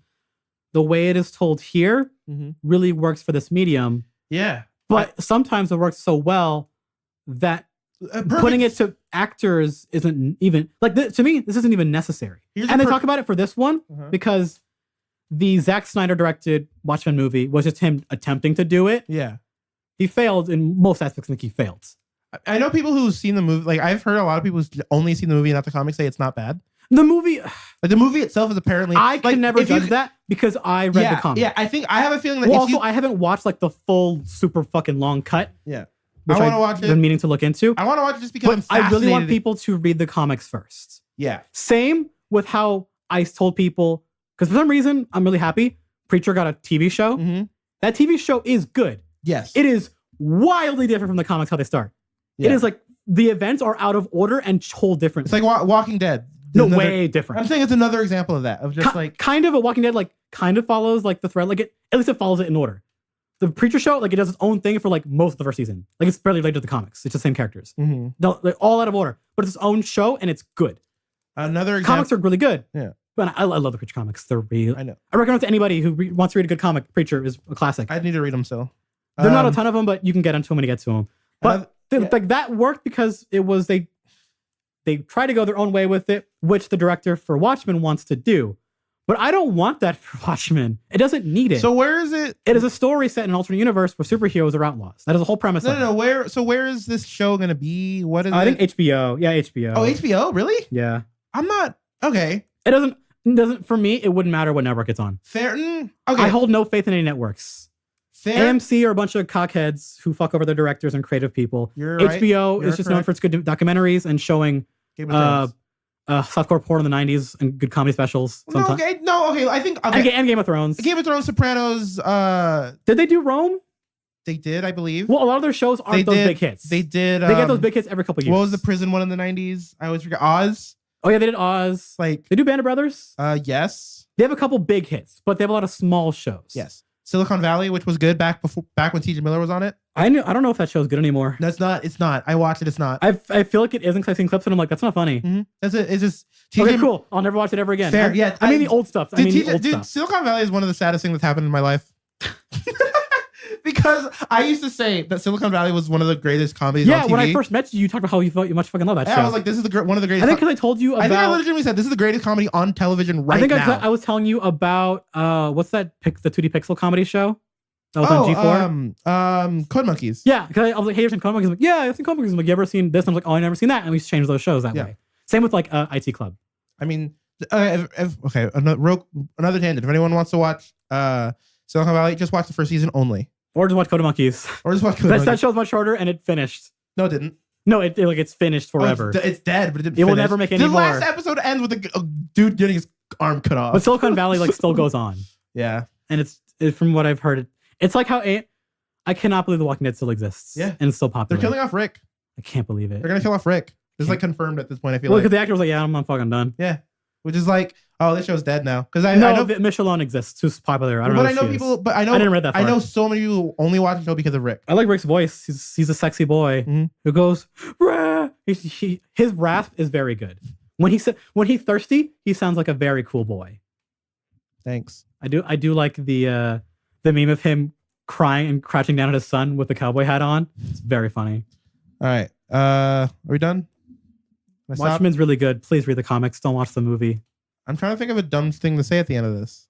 the way it is told here really works for this medium. Yeah. But sometimes it works so well that putting it to actors isn't even like to me. This isn't even necessary. And they talk about it for this one because the Zack Snyder directed Watchmen movie was just him attempting to do it. Yeah, he failed in most aspects. I think he failed. I know people who've seen the movie. Like I've heard a lot of people who've only seen the movie and not the comics say it's not bad. The movie, like the movie itself, is apparently I can never judge that because I read the comic. Yeah, I think I have a feeling that. Well, also, I haven't watched like the full super fucking long cut. Yeah. Which I want to watch it. Been meaning to look into. I want to watch it just because I really want people to read the comics first. Yeah. Same with how I told people, because for some reason I'm really happy. Preacher got a TV show. That TV show is good. Yes. It is wildly different from the comics how they start. Yeah. It is like the events are out of order and told different. It's like Walking Dead. Way different. I'm saying it's another example of that. Of just like kind of a Walking Dead, like kind of follows like the thread. Like at least it follows it in order. The Preacher show, like it does its own thing for like most of the first season. Like it's barely related to the comics. It's the same characters. They're all out of order, but it's its own show and it's good. Another example. Comics are really good. Yeah, but I love the Preacher comics. They're real. I know. I recommend to anybody who wants to read a good comic. Preacher is a classic. I need to read them still. There are not a ton of them, but you can get into them when you get to them. But like that worked because it was they try to go their own way with it, which the director for Watchmen wants to do. But I don't want that for Watchmen. It doesn't need it. So where is it? It is a story set in an alternate universe where superheroes are outlaws. That is the whole premise. No. Where is this show going to be? What is it? I think HBO. Yeah, HBO. Oh, HBO? Really? Yeah. I'm not. Okay. It doesn't. For me, it wouldn't matter what network it's on. Fair. Okay. I hold no faith in any networks. Fair. AMC are a bunch of cockheads who fuck over their directors and creative people. HBO is just known for its good documentaries and showing softcore porn in the 90s and good comedy specials. Okay. I think and Game of Thrones. Game of Thrones, Sopranos. Did they do Rome? They did, I believe. Well, a lot of their shows aren't those big hits. They did. They get those big hits every couple years. What was the prison one in the 90s? I always forget. Oz. Oh yeah, they did Oz. Like they do Band of Brothers. Yes. They have a couple big hits, but they have a lot of small shows. Yes. Silicon Valley, which was good back when T.J. Miller was on it. I don't know if that show's good anymore. No, it's not. It's not. I watched it. It's not. I feel like it isn't because I've seen clips and I'm like, that's not funny. That's it. It's just okay, cool. I'll never watch it ever again. Fair. Yeah. I mean the old stuff. Dude, Silicon Valley is one of the saddest things that's happened in my life. Because I used to say that Silicon Valley was one of the greatest comedies on TV. When I first met you, you talked about how you much fucking love that show. I was like, this is one of the greatest. I think because I told you about. I think I legitimately said this is the greatest comedy on television now. I was telling you about what's that? The 2D Pixel comedy show that was on G4. Code Monkeys. Yeah, because I was like, hey, you've seen Code Monkeys? I'm like, yeah, I've seen Code Monkeys. I'm like, you ever seen this? And I was like, oh, I never seen that. And we changed those shows that way. Same with like IT Club. I mean, okay, another tangent. If anyone wants to watch Silicon Valley, just watch the first season only. Or just watch Code Monkeys. That show's much shorter and it finished. No, it didn't. No, it's finished forever. It's dead, but it didn't. It will never make any more. The last episode ends with a dude getting his arm cut off. But Silicon Valley still goes on. Yeah, and it's from what I've heard, it's like how I cannot believe The Walking Dead still exists. Yeah. And it's still popular. They're killing off Rick. I can't believe it. They're gonna kill off Rick. It's like confirmed at this point. I feel well, like because the actor was like, yeah, I'm fucking done. yeah, which is like, oh, this show's dead now. Because I know know Michelle Alone exists. Who's popular? I don't know. But I know people. But I didn't read that far. I know so many people who only watch the show because of Rick. I like Rick's voice. He's a sexy boy who goes, rah! His rasp is very good. When he's thirsty, he sounds like a very cool boy. Thanks. I do like the meme of him crying and crouching down at his son with the cowboy hat on. It's very funny. All right. Are we done? Watchmen's really good. Please read the comics. Don't watch the movie. I'm trying to think of a dumb thing to say at the end of this.